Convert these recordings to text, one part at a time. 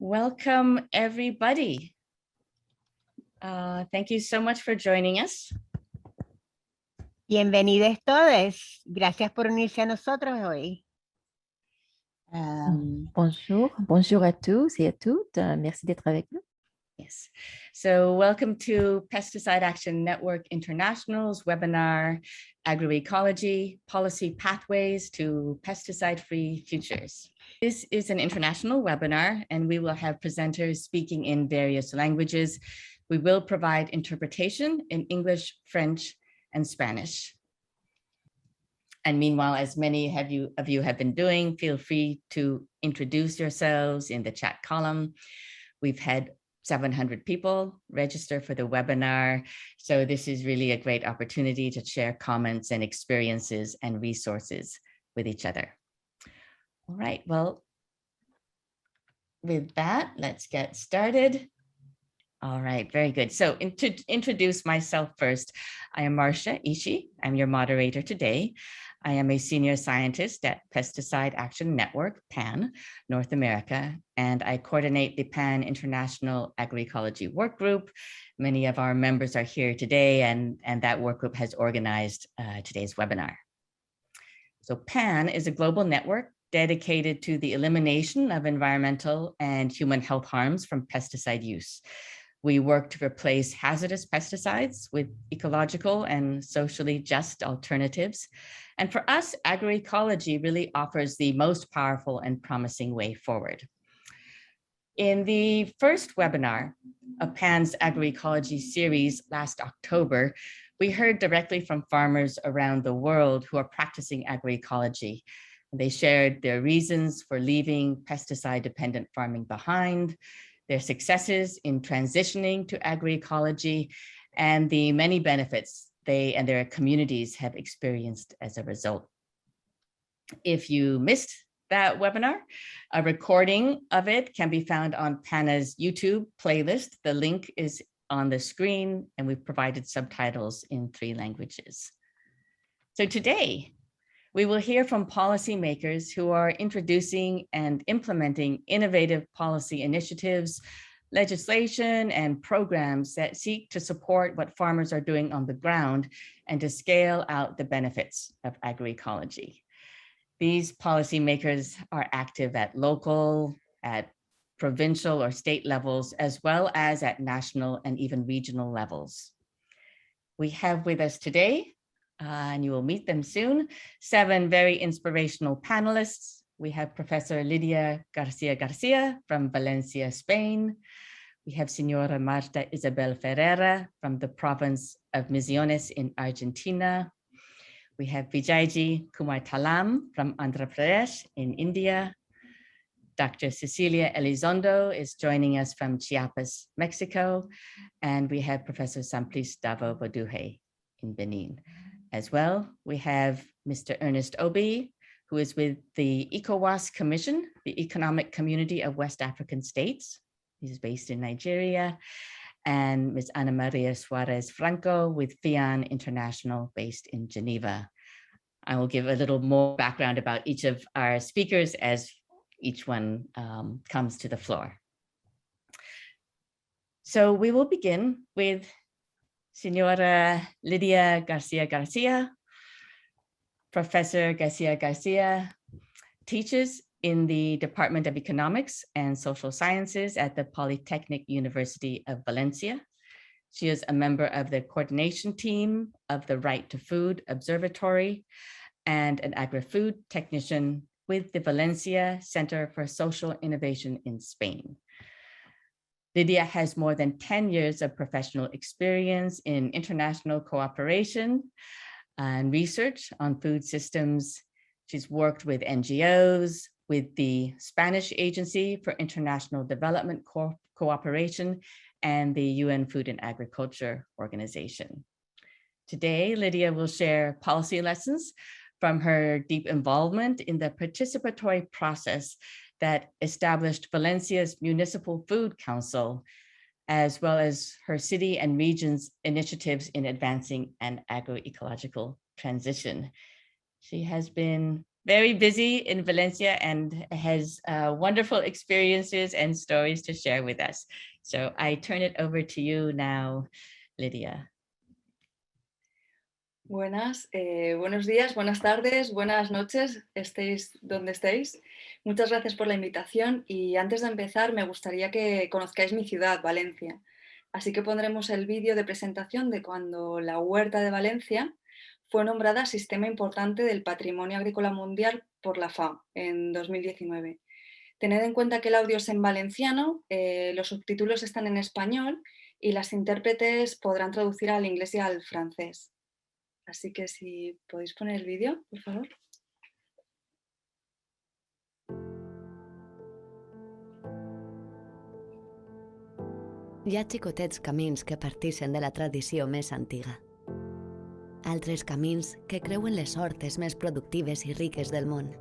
Welcome, everybody. Thank you so much for joining us. Bienvenidos todos. Gracias por unirse a nosotros hoy. Bonjour à tous et à toutes. Merci d'être avec nous. Yes. So welcome to Pesticide Action Network International's webinar, Agroecology, Policy Pathways to Pesticide-Free Futures. This is an international webinar, and we will have presenters speaking in various languages. We will provide interpretation in English, French, and Spanish. And meanwhile, as many of you have been doing, feel free to introduce yourselves in the chat column. We've had 700 people register for the webinar. So this is really a great opportunity to share comments and experiences and resources with each other. All right, well, with that, let's get started. All right, very good. So to introduce myself first, I am Marcia Ishii. I'm your moderator today. I am a senior scientist at Pesticide Action Network, PAN, North America, and I coordinate the PAN International Agroecology Work Group. Many of our members are here today, and that work group has organized today's webinar. So PAN is a global network dedicated to the elimination of environmental and human health harms from pesticide use. We work to replace hazardous pesticides with ecological and socially just alternatives. And for us, agroecology really offers the most powerful and promising way forward. In the first webinar of PAN's agroecology series last October, we heard directly from farmers around the world who are practicing agroecology. They shared their reasons for leaving pesticide-dependent farming behind, their successes in transitioning to agroecology, and the many benefits they and their communities have experienced as a result. If you missed that webinar, a recording of it can be found on PANA's YouTube playlist. The link is on the screen, and we've provided subtitles in 3 languages. So today, we will hear from policymakers who are introducing and implementing innovative policy initiatives, legislation, and programs that seek to support what farmers are doing on the ground and to scale out the benefits of agroecology. These policymakers are active at local, at provincial or state levels, as well as at national and even regional levels. We have with us today, and you will meet them soon, 7 very inspirational panelists. We have Professor Lidia Garcia from Valencia, Spain. We have Senora Marta Isabel Ferreira from the province of Misiones in Argentina. We have Vijayji Kumar Talam from Andhra Pradesh in India. Dr. Cecilia Elizondo is joining us from Chiapas, Mexico. And we have Professor Samplice Davo Boduhe in Benin. As well, we have Mr. Ernest Obi, who is with the ECOWAS Commission, the Economic Community of West African States. He's based in Nigeria. And Ms. Ana Maria Suarez Franco with FIAN International, based in Geneva. I will give a little more background about each of our speakers as each one comes to the floor. So we will begin with Senora Lidia Garcia. Professor Garcia teaches in the Department of Economics and Social Sciences at the Polytechnic University of Valencia. She is a member of the coordination team of the Right to Food Observatory and an agri-food technician with the Valencia Center for Social Innovation in Spain. Lidia has more than 10 years of professional experience in international cooperation and research on food systems. She's worked with NGOs, with the Spanish Agency for International Development Cooperation, and the UN Food and Agriculture Organization. Today, Lidia will share policy lessons from her deep involvement in the participatory process that established Valencia's Municipal Food Council, as well as her city and region's initiatives in advancing an agroecological transition. She has been very busy in Valencia and has wonderful experiences and stories to share with us. So I turn it over to you now, Lydia. Buenos días, buenas tardes, buenas noches, estéis donde estéis. Muchas gracias por la invitación y antes de empezar me gustaría que conozcáis mi ciudad, Valencia. Así que pondremos el vídeo de presentación de cuando la Huerta de Valencia fue nombrada Sistema Importante del Patrimonio Agrícola Mundial por la FAO en 2019. Tened en cuenta que el audio es en valenciano, los subtítulos están en español y las intérpretes podrán traducir al inglés y al francés. Así que si podéis poner el vídeo, por favor. Hi ha xicotets camins que partixen de la tradició més antiga. Altres camins que creuen les hortes més productives i riques del món.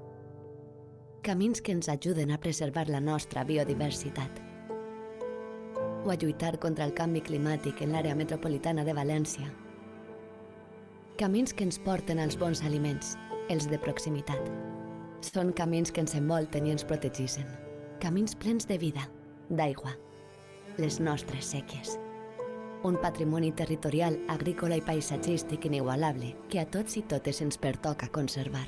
Camins que ens ajuden a preservar la nostra biodiversitat. O a lluitar contra el canvi climàtic en l'àrea metropolitana de València. Camins que ens porten als bons aliments, els de proximitat. Són camins que ens envolten i ens protegissen. Camins plens de vida, d'aigua. Les nostres sèquies. Un patrimoni territorial, agrícola i paisatgístic inigualable que a tots i totes ens pertoca conservar.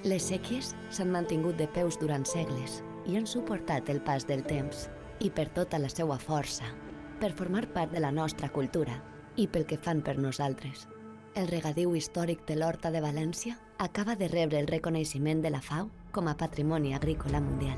Les sèquies s'han mantingut de peus durant segles i han suportat el pas del temps i per tota la seva força, per formar part de la nostra cultura i pel que fan per nosaltres. El regadiu històric de l'Horta de València acaba de rebre el reconeixement de la FAO com a Patrimoni Agrícola Mundial.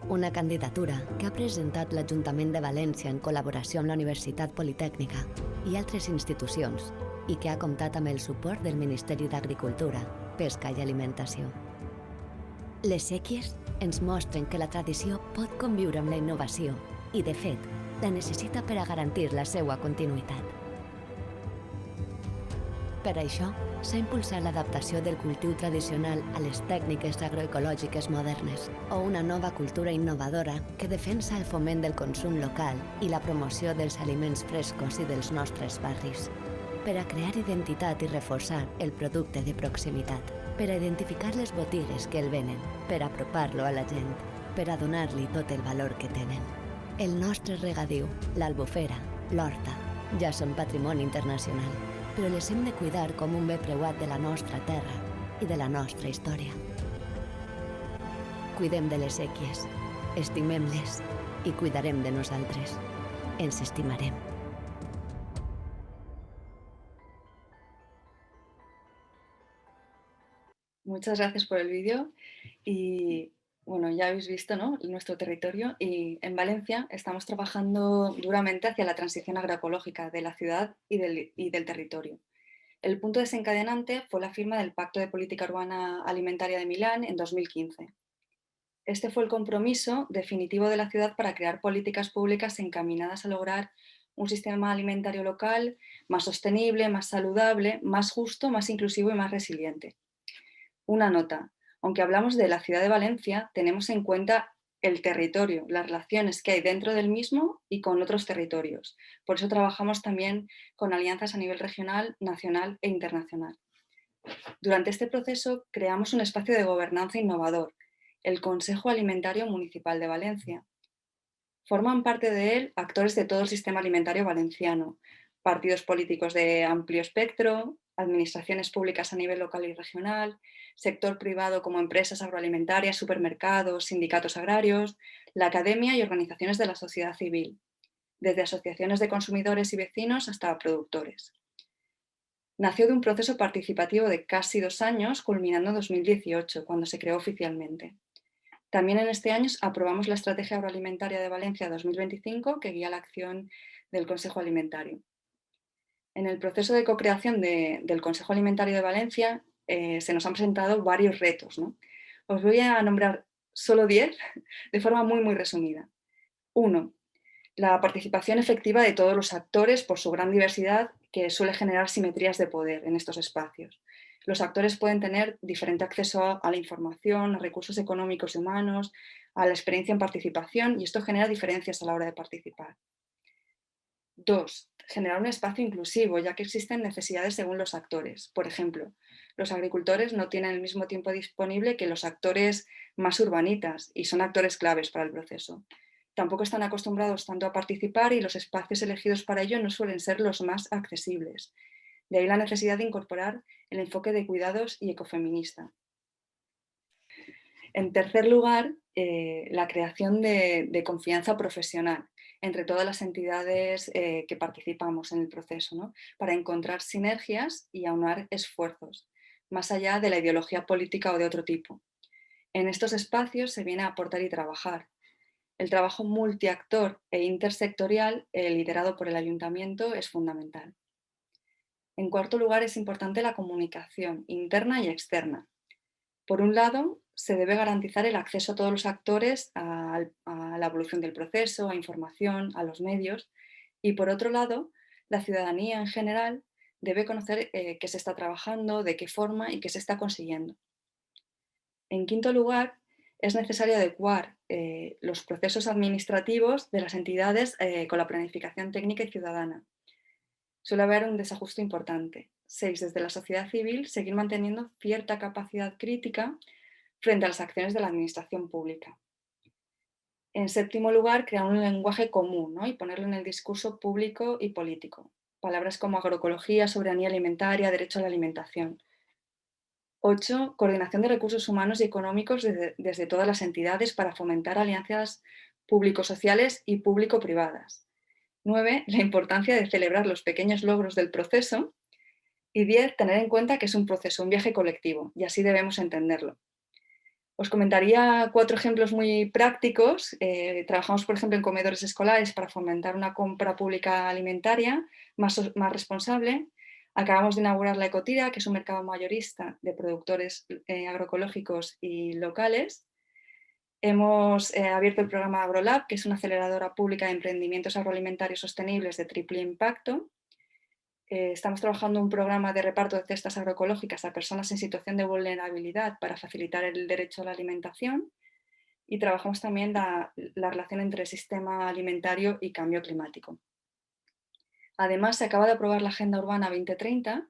Una candidatura que ha presentat l'Ajuntament de València en col·laboració amb la Universitat Politècnica i altres institucions i que ha comptat amb el suport del Ministeri d'Agricultura, Pesca i Alimentació. Les sèquies ens mostren que la tradició pot conviure amb la innovació i, de fet, la necessita per a garantir la seva continuïtat. Per això, s'ha impulsat l'adaptació del cultiu tradicional a les tècniques agroecològiques modernes o una nova cultura innovadora que defensa el foment del consum local i la promoció dels aliments frescos i dels nostres barris, per a crear identitat i reforçar el producte de proximitat, per a identificar les botigues que el venen, per a apropar-lo a la gent, per a donar-li tot el valor que tenen. El nostre regadiu, l'albufera, l'horta, ja són patrimoni internacional, però les hem de cuidar com un bé preuat de la nostra terra i de la nostra història. Cuidem de les sèquies, estimem-les i cuidarem de nosaltres. Ens estimarem. Muchas gracias por el vídeo y bueno, ya habéis visto, ¿no?, nuestro territorio y en Valencia estamos trabajando duramente hacia la transición agroecológica de la ciudad y del territorio. El punto desencadenante fue la firma del Pacto de Política Urbana Alimentaria de Milán en 2015. Este fue el compromiso definitivo de la ciudad para crear políticas públicas encaminadas a lograr un sistema alimentario local más sostenible, más saludable, más justo, más inclusivo y más resiliente. Una nota: aunque hablamos de la ciudad de Valencia, tenemos en cuenta el territorio, las relaciones que hay dentro del mismo y con otros territorios. Por eso trabajamos también con alianzas a nivel regional, nacional e internacional. Durante este proceso creamos un espacio de gobernanza innovador, el Consejo Alimentario Municipal de Valencia. Forman parte de él actores de todo el sistema alimentario valenciano, partidos políticos de amplio espectro, administraciones públicas a nivel local y regional, sector privado como empresas agroalimentarias, supermercados, sindicatos agrarios, la academia y organizaciones de la sociedad civil, desde asociaciones de consumidores y vecinos hasta productores. Nació de un proceso participativo de casi 2 años, culminando en 2018, cuando se creó oficialmente. También en este año aprobamos la Estrategia Agroalimentaria de Valencia 2025, que guía la acción del Consejo Alimentario. En el proceso de co-creación del Consejo Alimentario de Valencia se nos han presentado varios retos, ¿no? Os voy a nombrar solo 10 de forma muy resumida. 1. La participación efectiva de todos los actores por su gran diversidad, que suele generar simetrías de poder en estos espacios. Los actores pueden tener diferente acceso a la información, a recursos económicos y humanos, a la experiencia en participación, y esto genera diferencias a la hora de participar. 2. Generar un espacio inclusivo, ya que existen necesidades según los actores. Por ejemplo, los agricultores no tienen el mismo tiempo disponible que los actores más urbanitas y son actores claves para el proceso. Tampoco están acostumbrados tanto a participar y los espacios elegidos para ello no suelen ser los más accesibles. De ahí la necesidad de incorporar el enfoque de cuidados y ecofeminista. En tercer lugar, la creación de confianza profesional entre todas las entidades que participamos en el proceso, ¿no? Para encontrar sinergias y aunar esfuerzos, más allá de la ideología política o de otro tipo. En estos espacios se viene a aportar y trabajar. El trabajo multiactor e intersectorial, liderado por el ayuntamiento, es fundamental. En cuarto lugar, es importante la comunicación interna y externa. Por un lado, se debe garantizar el acceso a todos los actores a la evolución del proceso, a información, a los medios. Y por otro lado, la ciudadanía en general debe conocer qué se está trabajando, de qué forma y qué se está consiguiendo. En quinto lugar, es necesario adecuar los procesos administrativos de las entidades con la planificación técnica y ciudadana. Suele haber un desajuste importante. 6. Desde la sociedad civil, seguir manteniendo cierta capacidad crítica frente a las acciones de la administración pública. En séptimo lugar, crear un lenguaje común, ¿no? Y ponerlo en el discurso público y político. Palabras como agroecología, soberanía alimentaria, derecho a la alimentación. 8. Coordinación de recursos humanos y económicos desde todas las entidades para fomentar alianzas público-sociales y público-privadas. 9. La importancia de celebrar los pequeños logros del proceso. Y 10. Tener en cuenta que es un proceso, un viaje colectivo, y así debemos entenderlo. Os comentaría 4 ejemplos muy prácticos. Trabajamos, por ejemplo, en comedores escolares para fomentar una compra pública alimentaria más responsable. Acabamos de inaugurar la Ecotira, que es un mercado mayorista de productores agroecológicos y locales. Hemos abierto el programa AgroLab, que es una aceleradora pública de emprendimientos agroalimentarios sostenibles de triple impacto. Estamos trabajando un programa de reparto de cestas agroecológicas a personas en situación de vulnerabilidad para facilitar el derecho a la alimentación, y trabajamos también la relación entre el sistema alimentario y cambio climático. Además, se acaba de aprobar la Agenda Urbana 2030,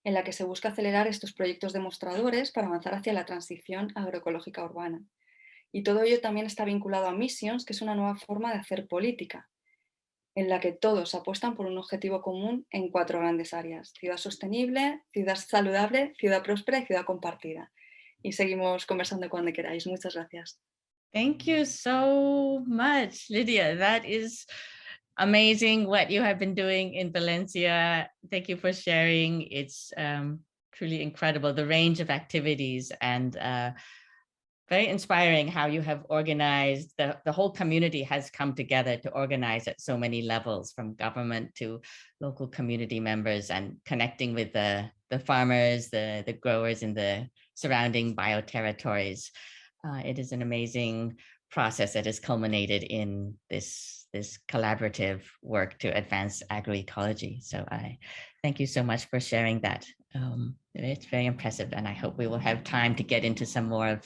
en la que se busca acelerar estos proyectos demostradores para avanzar hacia la transición agroecológica urbana. Y todo ello también está vinculado a Missions, que es una nueva forma de hacer política, en la que todos apuestan por un objetivo común en 4 grandes áreas: ciudad sostenible, ciudad saludable, ciudad próspera y ciudad compartida. Y seguimos conversando cuando queráis. Muchas gracias. Thank you so much, Lydia. That is amazing what you have been doing in Valencia. Thank you for sharing. It's truly incredible, the range of activities, and very inspiring how you have organized. The whole community has come together to organize at so many levels, from government to local community members, and connecting with the farmers, the growers in the surrounding bioterritories. It is an amazing process that has culminated in this collaborative work to advance agroecology. So I thank you so much for sharing that. It's very impressive, and I hope we will have time to get into some more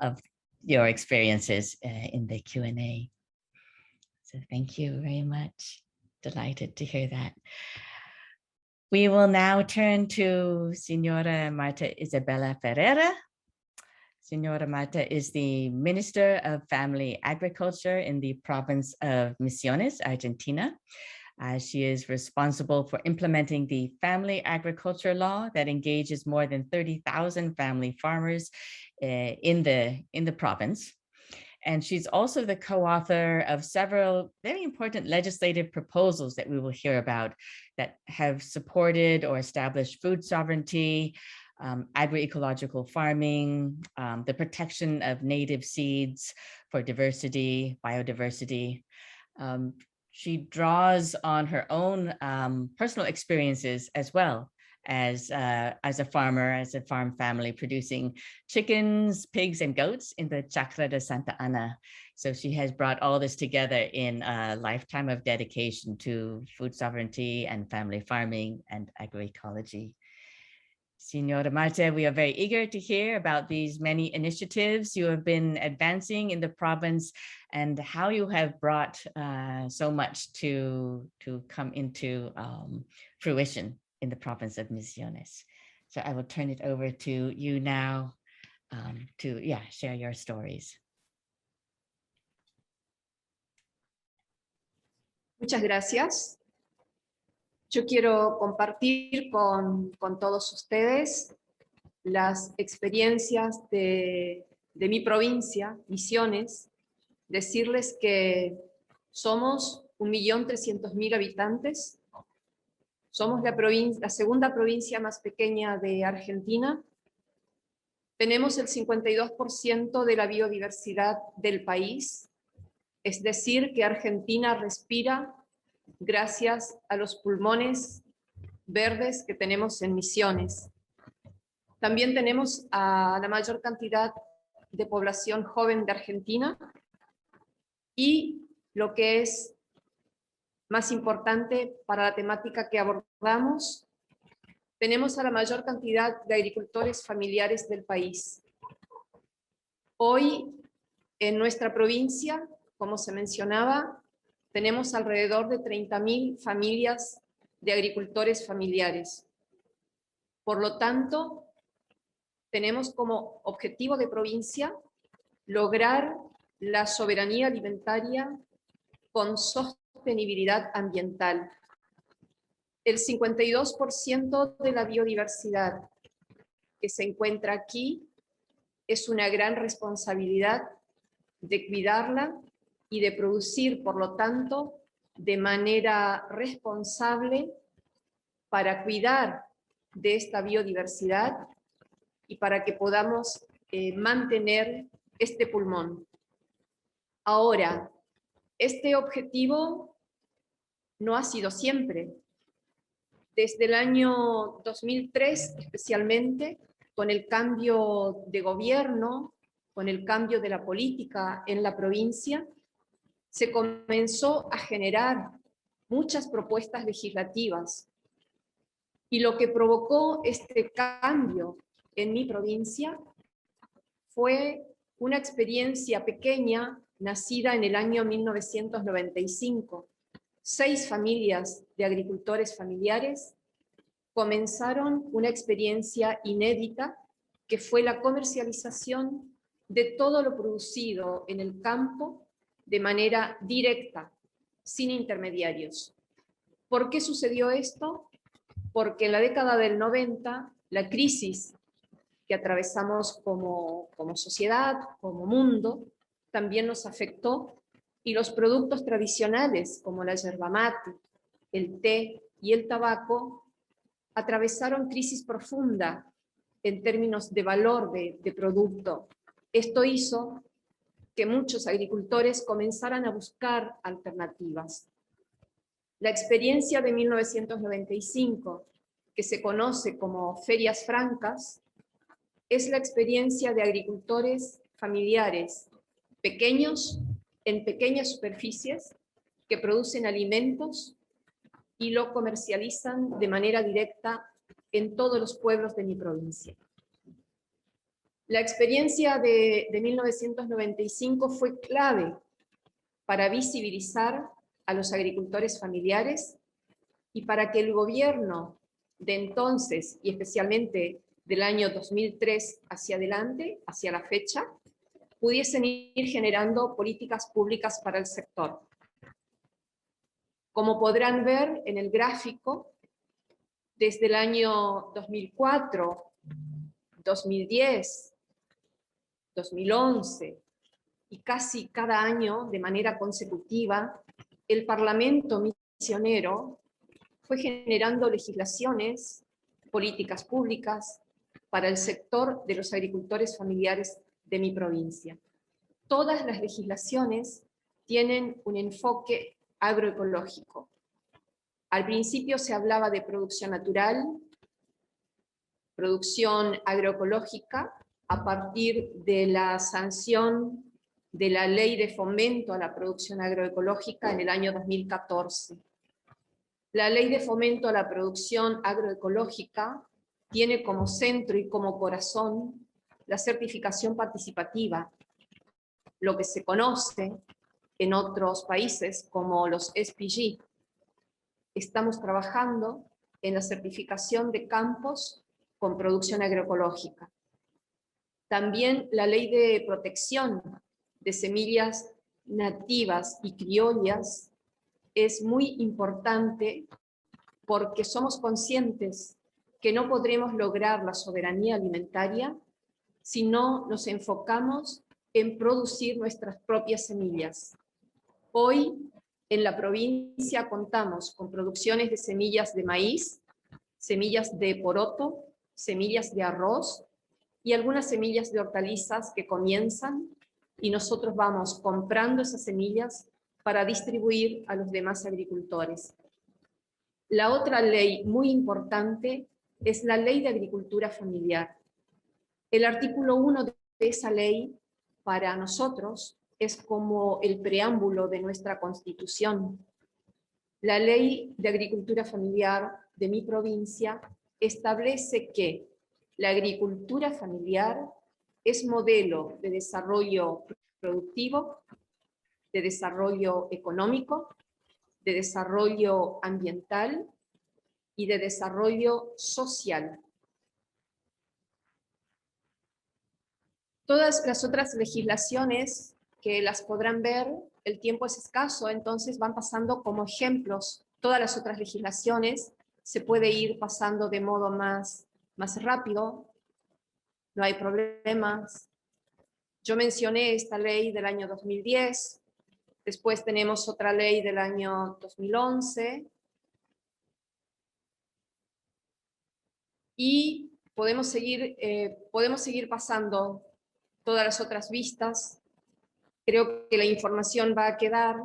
of your experiences in the Q&A. So thank you very much. Delighted to hear that. We will now turn to Senora Marta Isabella Ferreira. Senora Marta is the Minister of Family Agriculture in the province of Misiones, Argentina. She is responsible for implementing the family agriculture law that engages more than 30,000 family farmers in the province. And she's also the co-author of several very important legislative proposals that we will hear about that have supported or established food sovereignty, agroecological farming, the protection of native seeds for diversity, biodiversity. She draws on her own personal experiences as well as a farmer, as a farm family, producing chickens, pigs, and goats in the Chacra de Santa Ana. So she has brought all this together in a lifetime of dedication to food sovereignty and family farming and agroecology. Señora Marte, we are very eager to hear about these many initiatives you have been advancing in the province and how you have brought so much to come into fruition in the province of Misiones. So I will turn it over to you now to share your stories. Muchas gracias. Yo quiero compartir con todos ustedes las experiencias de mi provincia, Misiones, decirles que somos 1.300.000 habitantes, somos la segunda provincia más pequeña de Argentina, tenemos el 52% de la biodiversidad del país, es decir, que Argentina respira gracias a los pulmones verdes que tenemos en Misiones. También tenemos a la mayor cantidad de población joven de Argentina y lo que es más importante para la temática que abordamos, tenemos a la mayor cantidad de agricultores familiares del país. Hoy, en nuestra provincia, como se mencionaba, tenemos alrededor de 30.000 familias de agricultores familiares. Por lo tanto, tenemos como objetivo de provincia lograr la soberanía alimentaria con sostenibilidad ambiental. El 52% de la biodiversidad que se encuentra aquí es una gran responsabilidad de cuidarla y de producir, por lo tanto, de manera responsable para cuidar de esta biodiversidad y para que podamos mantener este pulmón. Ahora, este objetivo no ha sido siempre. Desde el año 2003, especialmente, con el cambio de gobierno, con el cambio de la política en la provincia, se comenzó a generar muchas propuestas legislativas. Y lo que provocó este cambio en mi provincia fue una experiencia pequeña nacida en el año 1995. 6 familias de agricultores familiares comenzaron una experiencia inédita que fue la comercialización de todo lo producido en el campo de manera directa, sin intermediarios. ¿Por qué sucedió esto? Porque en la década del 90, la crisis que atravesamos como sociedad, como mundo, también nos afectó y los productos tradicionales como la yerba mate, el té y el tabaco atravesaron crisis profunda en términos de valor de producto. Esto hizo que muchos agricultores comenzaran a buscar alternativas. La experiencia de 1995, que se conoce como ferias francas, es la experiencia de agricultores familiares pequeños, en pequeñas superficies, que producen alimentos y lo comercializan de manera directa en todos los pueblos de mi provincia. La experiencia de 1995 fue clave para visibilizar a los agricultores familiares y para que el gobierno de entonces, y especialmente del año 2003 hacia adelante, hacia la fecha, pudiesen ir generando políticas públicas para el sector. Como podrán ver en el gráfico, desde el año 2004, 2010, 2011 y casi cada año de manera consecutiva, el Parlamento misionero fue generando legislaciones, políticas públicas para el sector de los agricultores familiares de mi provincia. Todas las legislaciones tienen un enfoque agroecológico. Al principio se hablaba de producción natural, producción agroecológica, a partir de la sanción de la Ley de Fomento a la Producción Agroecológica en el año 2014. La Ley de Fomento a la Producción Agroecológica tiene como centro y como corazón la certificación participativa, lo que se conoce en otros países como los SPG. Estamos trabajando en la certificación de campos con producción agroecológica. También la ley de protección de semillas nativas y criollas es muy importante porque somos conscientes que no podremos lograr la soberanía alimentaria si no nos enfocamos en producir nuestras propias semillas. Hoy, en la provincia contamos con producciones de semillas de maíz, semillas de poroto, semillas de arroz y algunas semillas de hortalizas que comienzan, y nosotros vamos comprando esas semillas para distribuir a los demás agricultores. La otra ley muy importante es la Ley de Agricultura Familiar. El artículo 1 de esa ley, para nosotros, es como el preámbulo de nuestra Constitución. La Ley de Agricultura Familiar de mi provincia establece que la agricultura familiar es modelo de desarrollo productivo, de desarrollo económico, de desarrollo ambiental y de desarrollo social. Todas las otras legislaciones que las podrán ver, el tiempo es escaso, entonces van pasando como ejemplos. Todas las otras legislaciones se puede ir pasando de modo más rápido, no hay problemas. Yo mencioné esta ley del año 2010, después tenemos otra ley del año 2011, y podemos seguir pasando todas las otras vistas. Creo que la información va a quedar,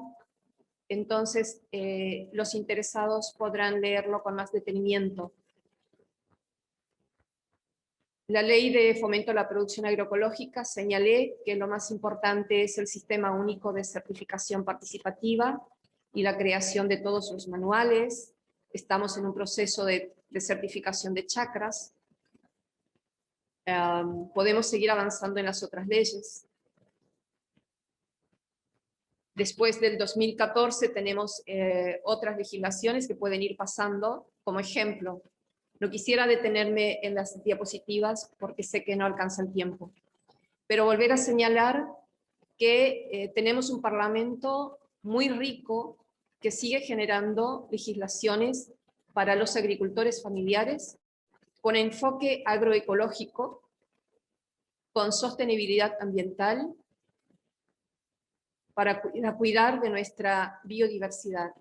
entonces los interesados podrán leerlo con más detenimiento. La ley de fomento a la producción agroecológica, señalé que lo más importante es el sistema único de certificación participativa y la creación de todos los manuales. Estamos en un proceso de certificación de chacras. Podemos seguir avanzando en las otras leyes. Después del 2014 tenemos otras legislaciones que pueden ir pasando. Como ejemplo, no quisiera detenerme en las diapositivas porque sé que no alcanza el tiempo, pero volver a señalar que tenemos un Parlamento muy rico que sigue generando legislaciones para los agricultores familiares con enfoque agroecológico, con sostenibilidad ambiental, para cuidar de nuestra biodiversidad.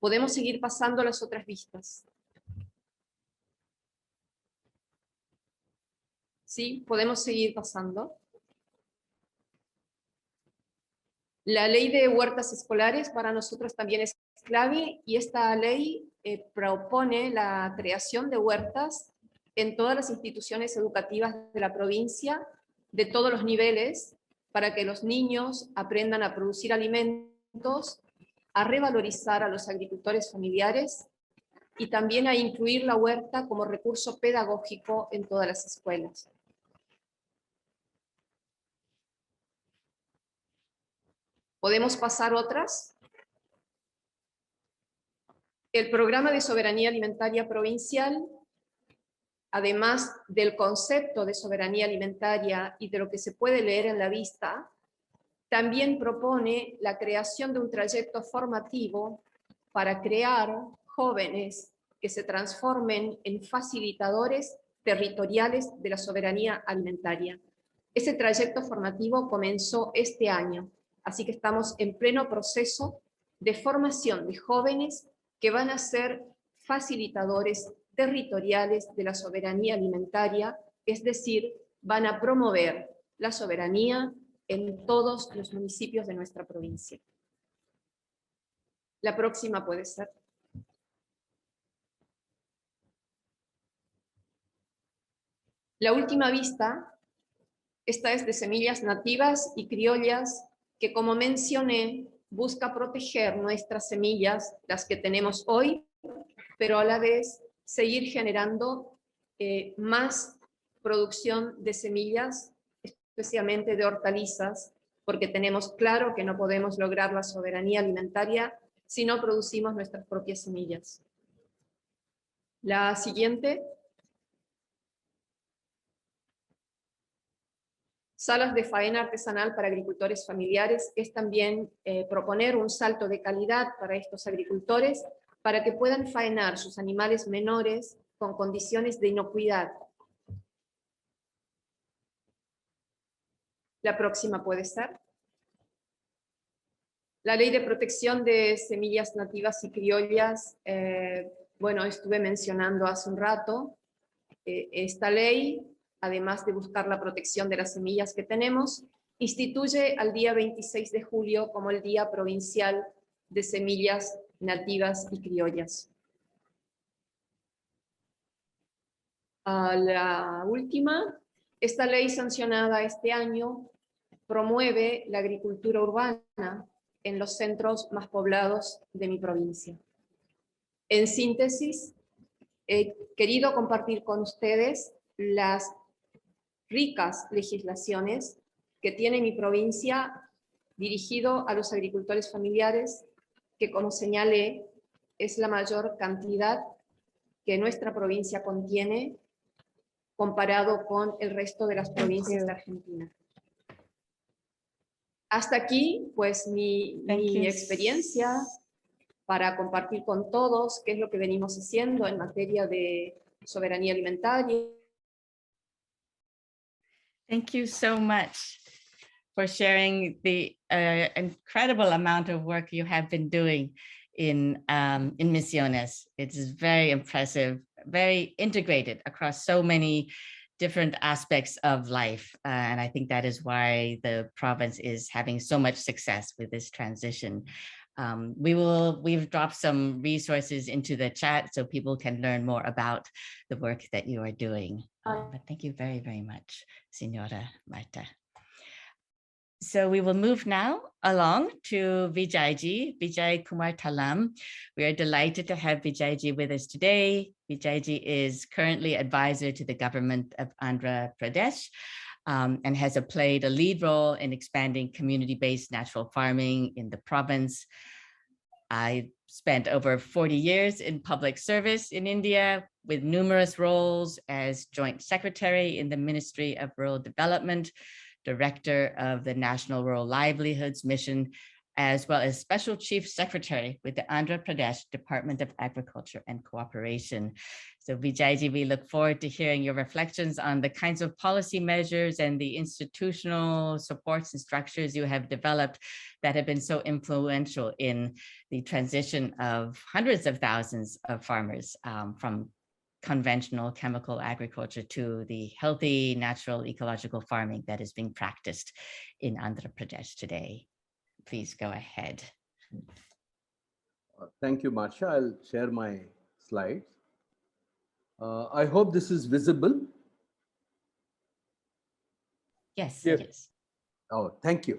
Podemos seguir pasando a las otras vistas. ¿Sí? Podemos seguir pasando. La ley de huertas escolares para nosotros también es clave, y esta ley propone la creación de huertas en todas las instituciones educativas de la provincia, de todos los niveles, para que los niños aprendan a producir alimentos, a revalorizar a los agricultores familiares y también a incluir la huerta como recurso pedagógico en todas las escuelas. ¿Podemos pasar otras? El programa de soberanía alimentaria provincial, además del concepto de soberanía alimentaria y de lo que se puede leer en la vista, también propone la creación de un trayecto formativo para crear jóvenes que se transformen en facilitadores territoriales de la soberanía alimentaria. Ese trayecto formativo comenzó este año, así que estamos en pleno proceso de formación de jóvenes que van a ser facilitadores territoriales de la soberanía alimentaria, es decir, van a promover la soberanía en todos los municipios de nuestra provincia. La próxima puede ser. La última vista, esta es de semillas nativas y criollas, que como mencioné, busca proteger nuestras semillas, las que tenemos hoy, pero a la vez seguir generando más producción de semillas, especialmente de hortalizas, porque tenemos claro que no podemos lograr la soberanía alimentaria si no producimos nuestras propias semillas. La siguiente. Salas de faena artesanal para agricultores familiares es también proponer un salto de calidad para estos agricultores para que puedan faenar sus animales menores con condiciones de inocuidad. La próxima puede ser. La ley de protección de semillas nativas y criollas, bueno, estuve mencionando hace un rato. Esta ley, además de buscar la protección de las semillas que tenemos, instituye al día 26 de julio como el Día Provincial de Semillas Nativas y Criollas. La última, esta ley sancionada este año promueve la agricultura urbana en los centros más poblados de mi provincia. En síntesis, he querido compartir con ustedes las ricas legislaciones que tiene mi provincia dirigido a los agricultores familiares, que como señalé, es la mayor cantidad que nuestra provincia contiene comparado con el resto de las provincias de Argentina. Hasta aquí, pues, mi experiencia para compartir con todos qué es lo que venimos haciendo en materia de soberanía alimentaria. Thank you so much for sharing the incredible amount of work you have been doing in Misiones. It is very impressive, very integrated across so many different aspects of life. And I think that is why the province is having so much success with this transition. We've dropped some resources into the chat so people can learn more about the work that you are doing. But thank you very, very much, Senora Marta. So we will move now along to Vijayji, Vijay Kumar Talam. We are delighted to have Vijayji with us today. Vijayji is currently advisor to the government of Andhra Pradesh and has played a lead role in expanding community-based natural farming in the province. I spent over 40 years in public service in India with numerous roles as Joint Secretary in the Ministry of Rural Development, Director of the National Rural Livelihoods Mission, as well as Special Chief Secretary with the Andhra Pradesh Department of Agriculture and Cooperation. So Vijayji, we look forward to hearing your reflections on the kinds of policy measures and the institutional supports and structures you have developed that have been so influential in the transition of hundreds of thousands of farmers from conventional chemical agriculture to the healthy, natural, ecological farming that is being practiced in Andhra Pradesh today. Please go ahead. Thank you, Marsha. I'll share my slides. I hope this is visible. Yes, Yes. it is. Oh, thank you.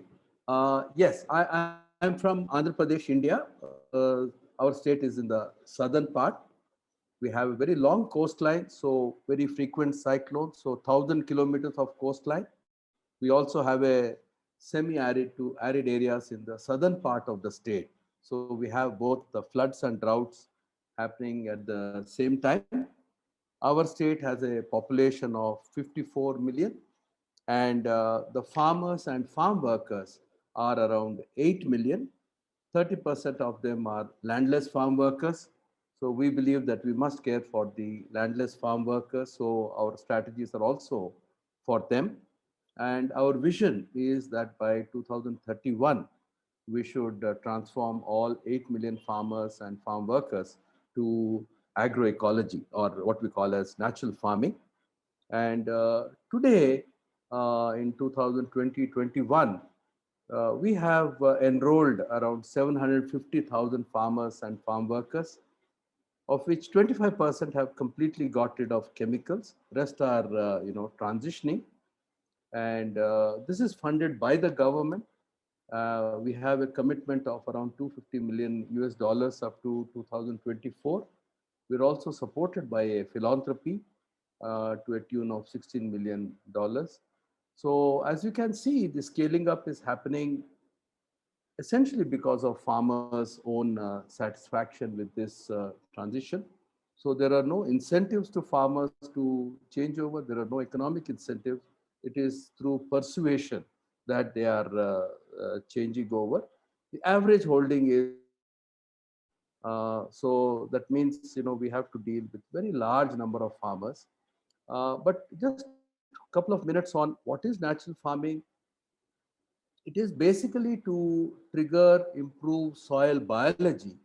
Yes, I'm from Andhra Pradesh, India. Our state is in the southern part. We have a very long coastline, so very frequent cyclones, so 1,000 kilometers of coastline. We also have a semi-arid to arid areas in the southern part of the state. So we have both the floods and droughts happening at the same time. Our state has a population of 54 million, and the farmers and farm workers are around 8 million. 30% of them are landless farm workers. So we believe that we must care for the landless farm workers. So our strategies are also for them. And our vision is that by 2031, we should transform all 8 million farmers and farm workers to agroecology, or what we call as natural farming. And today, in 2020-21, we have enrolled around 750,000 farmers and farm workers, of which 25% have completely got rid of chemicals. Rest are, transitioning. And this is funded by the government. We have a commitment of around $250 million up to 2024. We're also supported by a philanthropy to a tune of $16 million. So as you can see, the scaling up is happening essentially because of farmers' own satisfaction with this transition. So there are no incentives to farmers to change over. There are no economic incentives. It is through persuasion that they are changing over. The average holding is 10 hectares. So that means, we have to deal with very large number of farmers. But just a couple of minutes on what is natural farming. It is basically to trigger, improve soil biology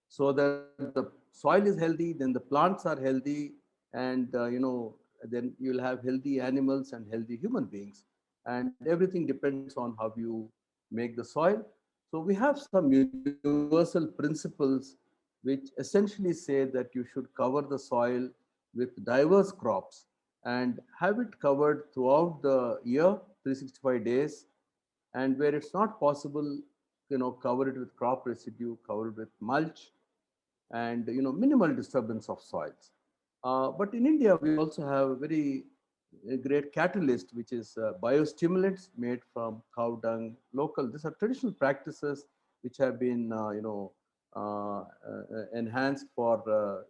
so that the soil is healthy, then the plants are healthy, and then you'll have healthy animals and healthy human beings. And everything depends on how you make the soil. So we have some universal principles which essentially say that you should cover the soil with diverse crops and have it covered throughout the year, 365 days. And where it's not possible, cover it with crop residue, cover it with mulch, and minimal disturbance of soils. But in India, we also have a very great catalyst, which is biostimulants made from cow dung, local. These are traditional practices which have been enhanced for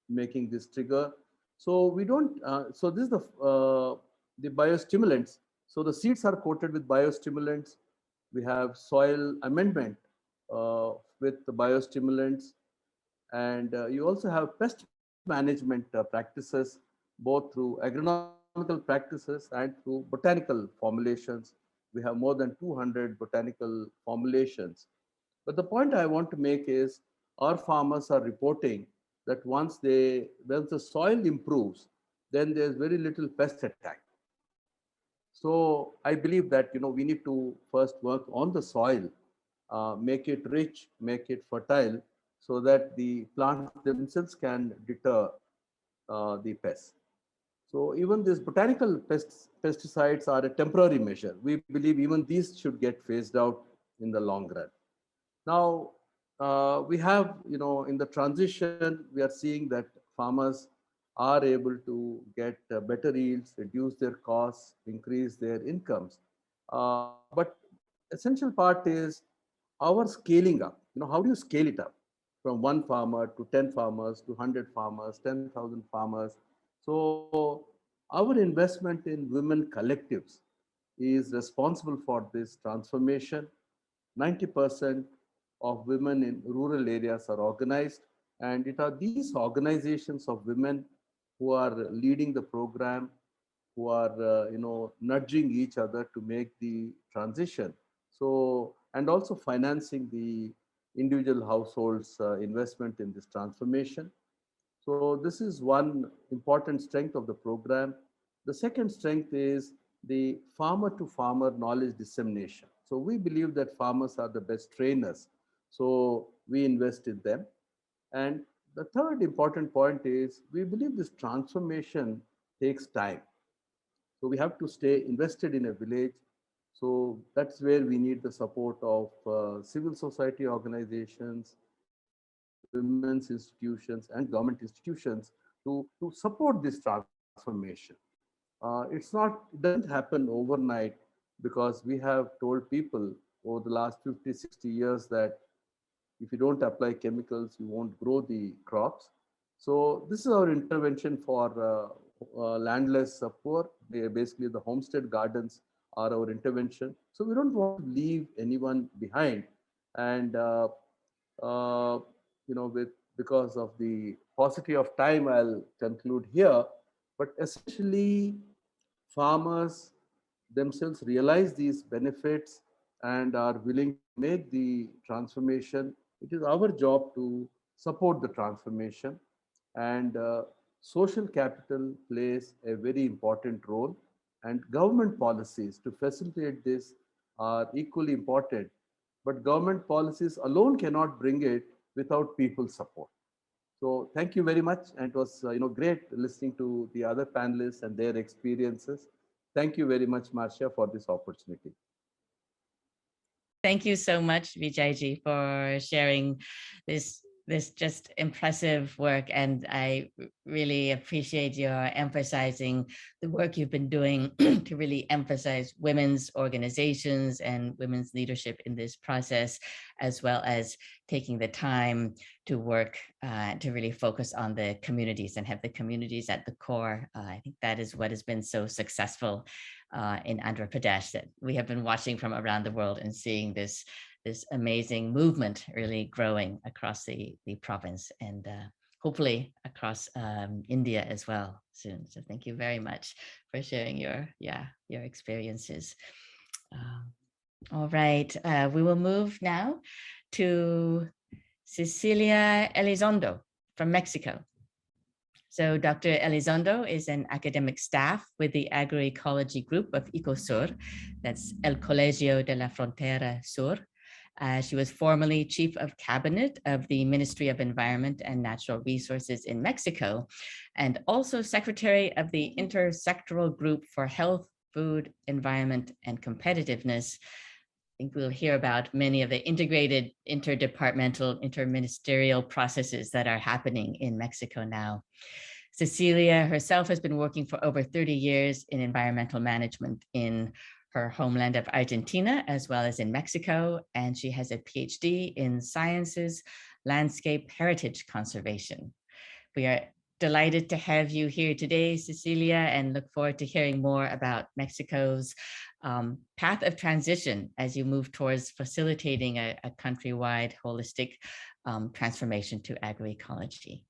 making this trigger. So we don't. So this is the biostimulants. So the seeds are coated with biostimulants. We have soil amendment with the biostimulants, and you also have pest management practices, both through agronomical practices and through botanical formulations. We have more than 200 botanical formulations. But the point I want to make is our farmers are reporting that once the soil improves, then there's very little pest attack. So I believe that we need to first work on the soil, make it rich, make it fertile, so that the plants themselves can deter the pests. So even these botanical pesticides are a temporary measure. We believe even these should get phased out in the long run. Now, we have, in the transition, we are seeing that farmers are able to get better yields, reduce their costs, increase their incomes. But essential part is our scaling up. How do you scale it up from one farmer to 10 farmers to 100 farmers, 10,000 farmers? So our investment in women collectives is responsible for this transformation. 90% of women in rural areas are organized, and it are these organizations of women who are leading the program, who are nudging each other to make the transition. So, and also financing the individual households investment in this transformation. So this is one important strength of the program. The second strength is the farmer to farmer knowledge dissemination. So we believe that farmers are the best trainers. So we invest in them. And the third important point is we believe this transformation takes time. So we have to stay invested in a village. So that's where we need the support of civil society organizations, women's institutions, and government institutions to support this transformation. It doesn't happen overnight, because we have told people over the last 50, 60 years that if you don't apply chemicals, you won't grow the crops. So this is our intervention for landless poor. Basically, the homestead gardens are our intervention. So we don't want to leave anyone behind. And because of the paucity of time, I'll conclude here. But essentially, farmers themselves realize these benefits and are willing to make the transformation. It is our job to support the transformation, and social capital plays a very important role, and government policies to facilitate this are equally important. But government policies alone cannot bring it without people's support. So thank you very much, and it was great listening to the other panelists and their experiences. Thank you very much, Marcia, for this opportunity. Thank you so much, Vijayji, for sharing this this just impressive work, and I really appreciate your emphasizing the work you've been doing to really emphasize women's organizations and women's leadership in this process, as well as taking the time to work to really focus on the communities and have the communities at the core. I think that is what has been so successful in Andhra Pradesh, that we have been watching from around the world and seeing this amazing movement really growing across the province, and hopefully across India as well soon. So thank you very much for sharing your experiences. All right, we will move now to Cecilia Elizondo from Mexico. So Dr. Elizondo is an academic staff with the Agroecology group of Ecosur, that's El Colegio de la Frontera Sur. She was formerly Chief of Cabinet of the Ministry of Environment and Natural Resources in Mexico, and also Secretary of the Intersectoral Group for Health, Food, Environment, and Competitiveness. I think we'll hear about many of the integrated, interdepartmental, interministerial processes that are happening in Mexico now. Cecilia herself has been working for over 30 years in environmental management in her homeland of Argentina, as well as in Mexico, and she has a PhD in sciences, landscape heritage conservation. We are delighted to have you here today, Cecilia, and look forward to hearing more about Mexico's path of transition as you move towards facilitating a countrywide holistic transformation to agroecology.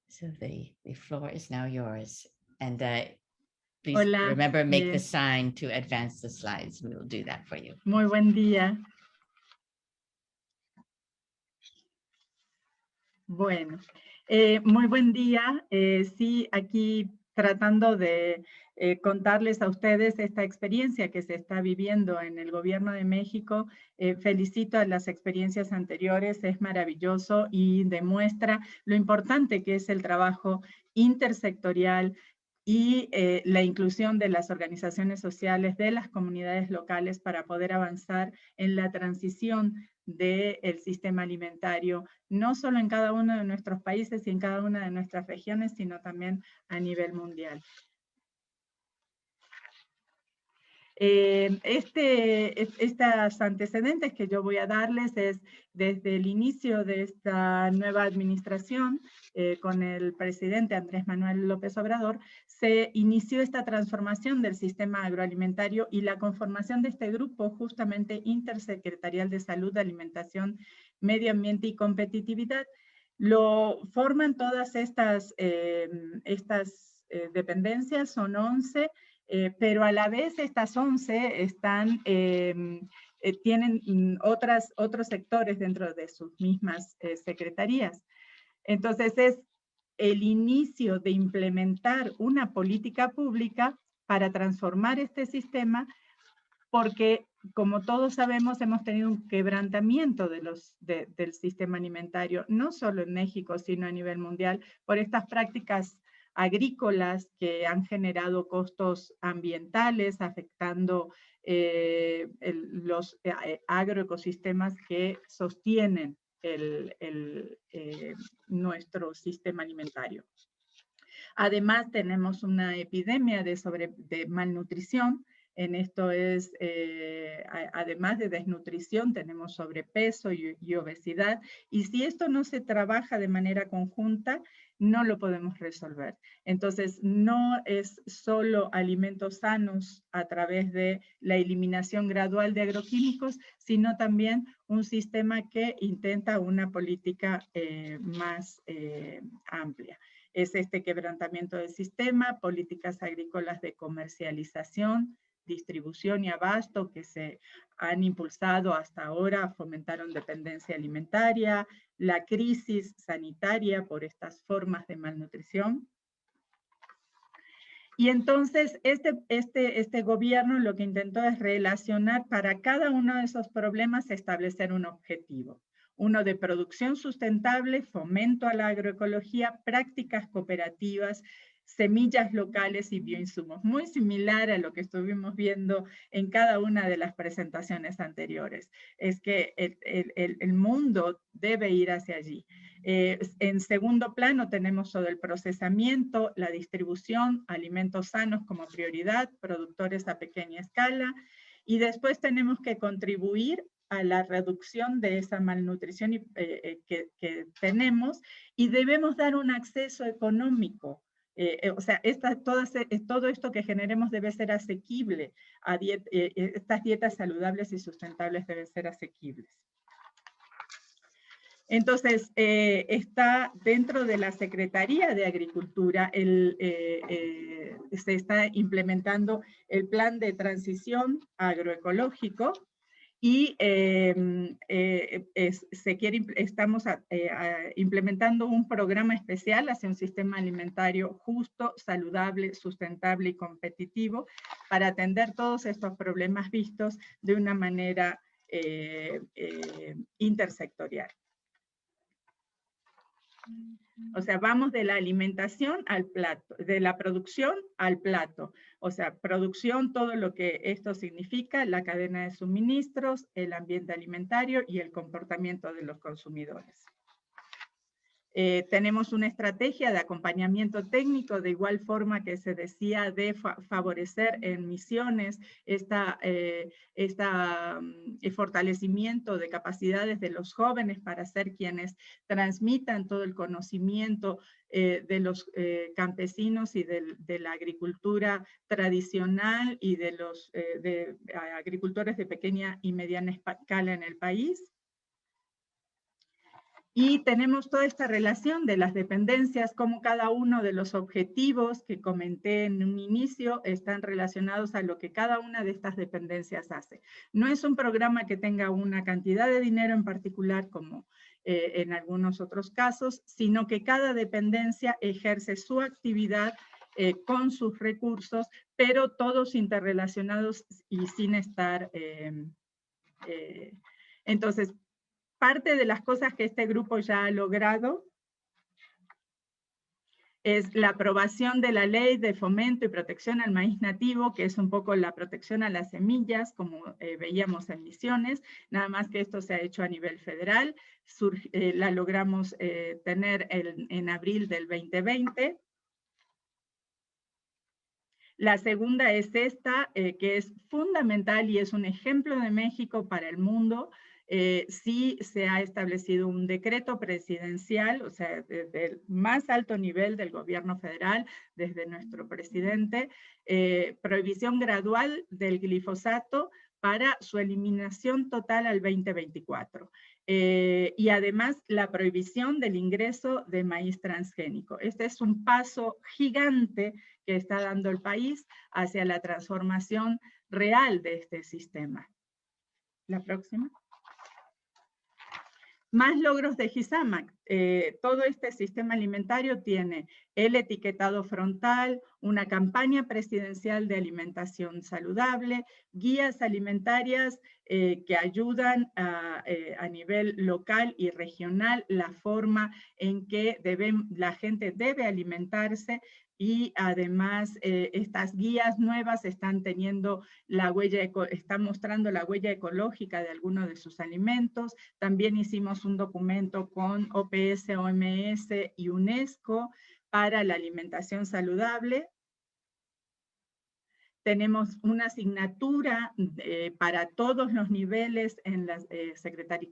So the floor is now yours. And please Hola, remember, make the sign to advance the slides. We will do that for you. Muy buen día. Bueno, muy buen día. Sí, aquí tratando de contarles a ustedes esta experiencia que se está viviendo en el Gobierno de México. Felicito a las experiencias anteriores, es maravilloso y demuestra lo importante que es el trabajo intersectorial y la inclusión de las organizaciones sociales, de las comunidades locales para poder avanzar en la transición del sistema alimentario, no solo en cada uno de nuestros países y en cada una de nuestras regiones, sino también a nivel mundial. Estos antecedentes que yo voy a darles es desde el inicio de esta nueva administración con el presidente Andrés Manuel López Obrador, se inició esta transformación del sistema agroalimentario y la conformación de este grupo justamente intersecretarial de salud, alimentación, medio ambiente y competitividad. Lo forman todas estas dependencias, son 11, pero a la vez estas 11 están, tienen otros sectores dentro de sus mismas secretarías. Entonces es el inicio de implementar una política pública para transformar este sistema, porque como todos sabemos hemos tenido un quebrantamiento del sistema alimentario, no solo en México, sino a nivel mundial, por estas prácticas agrícolas que han generado costos ambientales, afectando los agroecosistemas que sostienen nuestro sistema alimentario. Además, tenemos una epidemia de malnutrición. En esto es, además de desnutrición, tenemos sobrepeso y obesidad. Y si esto no se trabaja de manera conjunta, no lo podemos resolver. Entonces, no es solo alimentos sanos a través de la eliminación gradual de agroquímicos, sino también un sistema que intenta una política más amplia. Es este quebrantamiento del sistema, políticas agrícolas de comercialización, distribución y abasto que se han impulsado hasta ahora, fomentaron dependencia alimentaria, la crisis sanitaria por estas formas de malnutrición. Y entonces este gobierno lo que intentó es relacionar para cada uno de esos problemas, establecer un objetivo. Uno de producción sustentable, fomento a la agroecología, prácticas cooperativas, semillas locales y bioinsumos, muy similar a lo que estuvimos viendo en cada una de las presentaciones anteriores. Es que el mundo debe ir hacia allí. En segundo plano tenemos todo el procesamiento, la distribución, alimentos sanos como prioridad, productores a pequeña escala, y después tenemos que contribuir a la reducción de esa malnutrición que tenemos, y debemos dar un acceso económico. O sea, todo esto que generemos debe ser asequible. Estas dietas saludables y sustentables deben ser asequibles. Entonces, está dentro de la Secretaría de Agricultura, se está implementando el plan de transición agroecológico, y estamos implementando un programa especial hacia un sistema alimentario justo, saludable, sustentable y competitivo para atender todos estos problemas vistos de una manera intersectorial. O sea, vamos de la alimentación al plato, de la producción al plato. O sea, producción, todo lo que esto significa, la cadena de suministros, el ambiente alimentario y el comportamiento de los consumidores. Tenemos una estrategia de acompañamiento técnico, de igual forma que se decía, de favorecer en misiones fortalecimiento de capacidades de los jóvenes para ser quienes transmitan todo el conocimiento de los campesinos y de la agricultura tradicional y de los agricultores de pequeña y mediana escala en el país. Y tenemos toda esta relación de las dependencias, como cada uno de los objetivos que comenté en un inicio están relacionados a lo que cada una de estas dependencias hace. No es un programa que tenga una cantidad de dinero en particular como en algunos otros casos, sino que cada dependencia ejerce su actividad con sus recursos, pero todos interrelacionados y sin estar... entonces, parte de las cosas que este grupo ya ha logrado es la aprobación de la ley de fomento y protección al maíz nativo, que es un poco la protección a las semillas, como veíamos en Misiones, nada más que esto se ha hecho a nivel federal. La logramos tener en abril del 2020. La segunda es esta, que es fundamental y es un ejemplo de México para el mundo. Sí se ha establecido un decreto presidencial, o sea, desde el más alto nivel del gobierno federal, desde nuestro presidente, prohibición gradual del glifosato para su eliminación total al 2024. Y además la prohibición del ingreso de maíz transgénico. Este es un paso gigante que está dando el país hacia la transformación real de este sistema. La próxima. Más logros de GISAMAC. Todo este sistema alimentario tiene el etiquetado frontal, una campaña presidencial de alimentación saludable, guías alimentarias que ayudan a nivel local y regional la forma en que la gente debe alimentarse, y además estas guías nuevas están mostrando la huella ecológica de algunos de sus alimentos. También hicimos un documento con OPS, OMS y UNESCO para la alimentación saludable. Tenemos una asignatura para todos los niveles en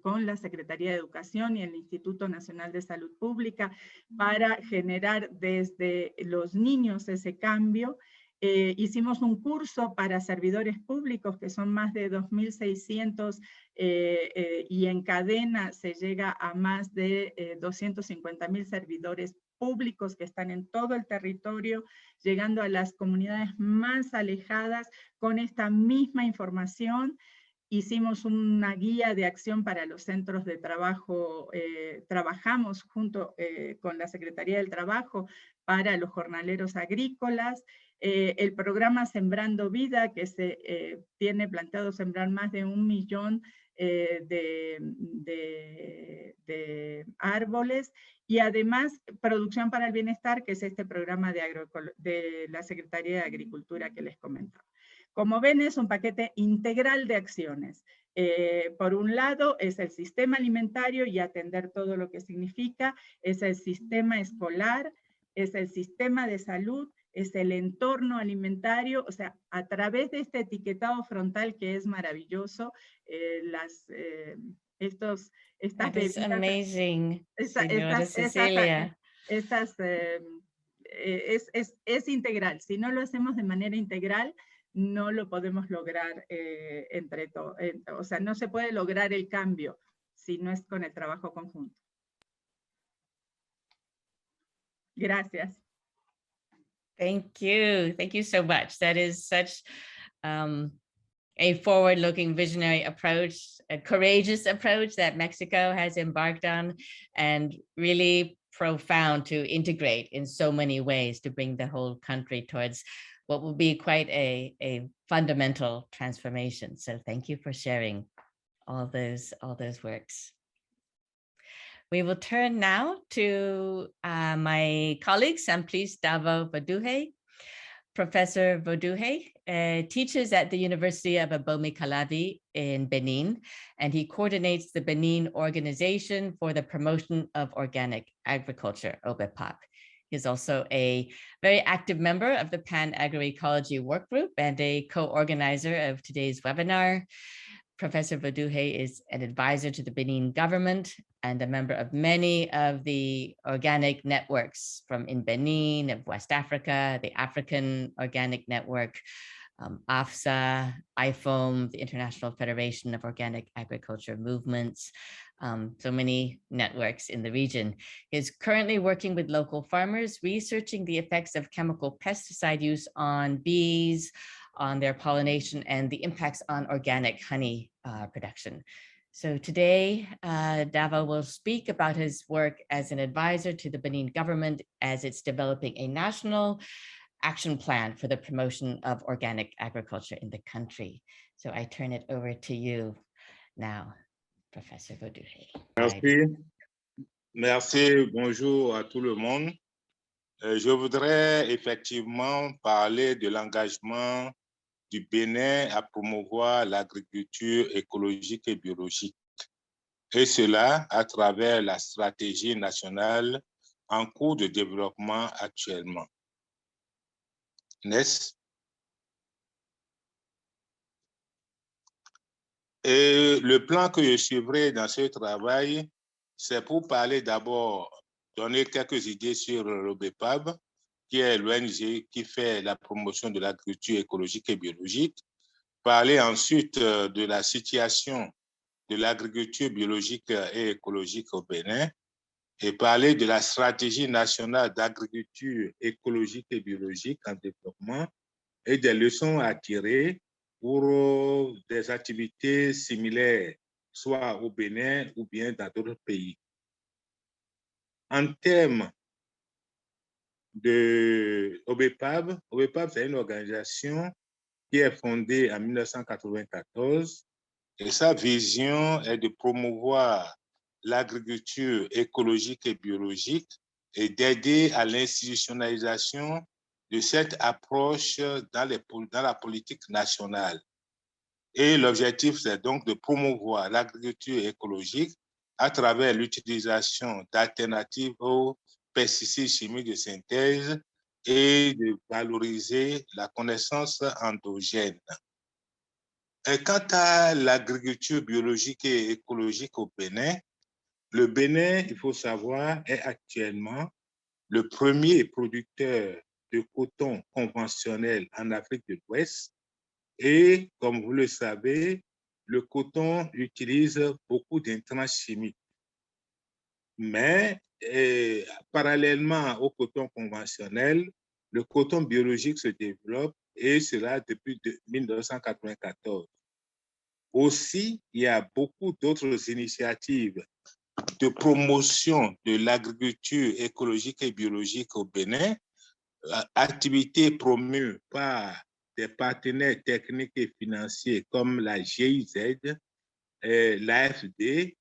con la Secretaría de Educación y el Instituto Nacional de Salud Pública para generar desde los niños ese cambio. Hicimos un curso para servidores públicos, que son más de 2.600, y en cadena se llega a más de 250.000 servidores públicos que están en todo el territorio, llegando a las comunidades más alejadas con esta misma información. Hicimos una guía de acción para los centros de trabajo, trabajamos junto con la Secretaría del Trabajo para los jornaleros agrícolas, el programa Sembrando Vida, que se tiene planteado sembrar más de 1 millón de árboles, y además Producción para el Bienestar, que es este programa de la Secretaría de Agricultura que les comentaba. Como ven, es un paquete integral de acciones. Por un lado, es el sistema alimentario y atender todo lo que significa, es el sistema escolar, es el sistema de salud, es el entorno alimentario, o sea, a través de este etiquetado frontal que es maravilloso, estas That is bebidas, amazing, Señora Cecilia. es integral. Si no lo hacemos de manera integral, no lo podemos lograr entre todos. O sea, no se puede lograr el cambio si no es con el trabajo conjunto. Gracias. Thank you. Thank you so much. That is such a forward-looking visionary approach, a courageous approach that Mexico has embarked on, and really profound to integrate in so many ways to bring the whole country towards what will be quite a fundamental transformation. So thank you for sharing all those works. We will turn now to my colleague, Samplice Davo Boduhe. Professor Boduhe teaches at the University of Abomi-Calavi in Benin, and he coordinates the Benin Organization for the Promotion of Organic Agriculture, OBEPAP. He's also a very active member of the Pan-Agroecology Work Group and a co-organizer of today's webinar. Professor Boduhe is an advisor to the Benin government and a member of many of the organic networks from in Benin, of West Africa, the African Organic Network, AFSA, IFOM, the International Federation of Organic Agriculture Movements, so many networks in the region. He is currently working with local farmers, researching the effects of chemical pesticide use on bees, on their pollination, and the impacts on organic honey production. So today, Davo will speak about his work as an advisor to the Benin government as it's developing a national action plan for the promotion of organic agriculture in the country. So I turn it over to you now, Professor Boduhe. Merci. Merci, bonjour à tout le monde. Je voudrais effectivement parler de l'engagement du Bénin à promouvoir l'agriculture écologique et biologique. Et cela à travers la stratégie nationale en cours de développement actuellement. N'est-ce? Et le plan que je suivrai dans ce travail, c'est pour parler d'abord, donner quelques idées sur l'OBEPAB, qui est l'ONG qui fait la promotion de l'agriculture écologique et biologique, parler ensuite de la situation de l'agriculture biologique et écologique au Bénin et parler de la stratégie nationale d'agriculture écologique et biologique en développement et des leçons à tirer pour des activités similaires, soit au Bénin ou bien dans d'autres pays. En termes de OBEPAB, OBEPAB, c'est une organisation qui est fondée en 1994 et sa vision est de promouvoir l'agriculture écologique et biologique et d'aider à l'institutionnalisation de cette approche dans la politique nationale. Et l'objectif, c'est donc de promouvoir l'agriculture écologique à travers l'utilisation d'alternatives aux pesticides chimiques de synthèse et de valoriser la connaissance endogène. Et quant à l'agriculture biologique et écologique au Bénin, le Bénin, il faut savoir, est actuellement le premier producteur de coton conventionnel en Afrique de l'Ouest. Et comme vous le savez, le coton utilise beaucoup d'intrants chimiques. Mais parallèlement au coton conventionnel, le coton biologique se développe et cela depuis 1994. Aussi, il y a beaucoup d'autres initiatives de promotion de l'agriculture écologique et biologique au Bénin, activités promues par des partenaires techniques et financiers comme la GIZ, l'AFD,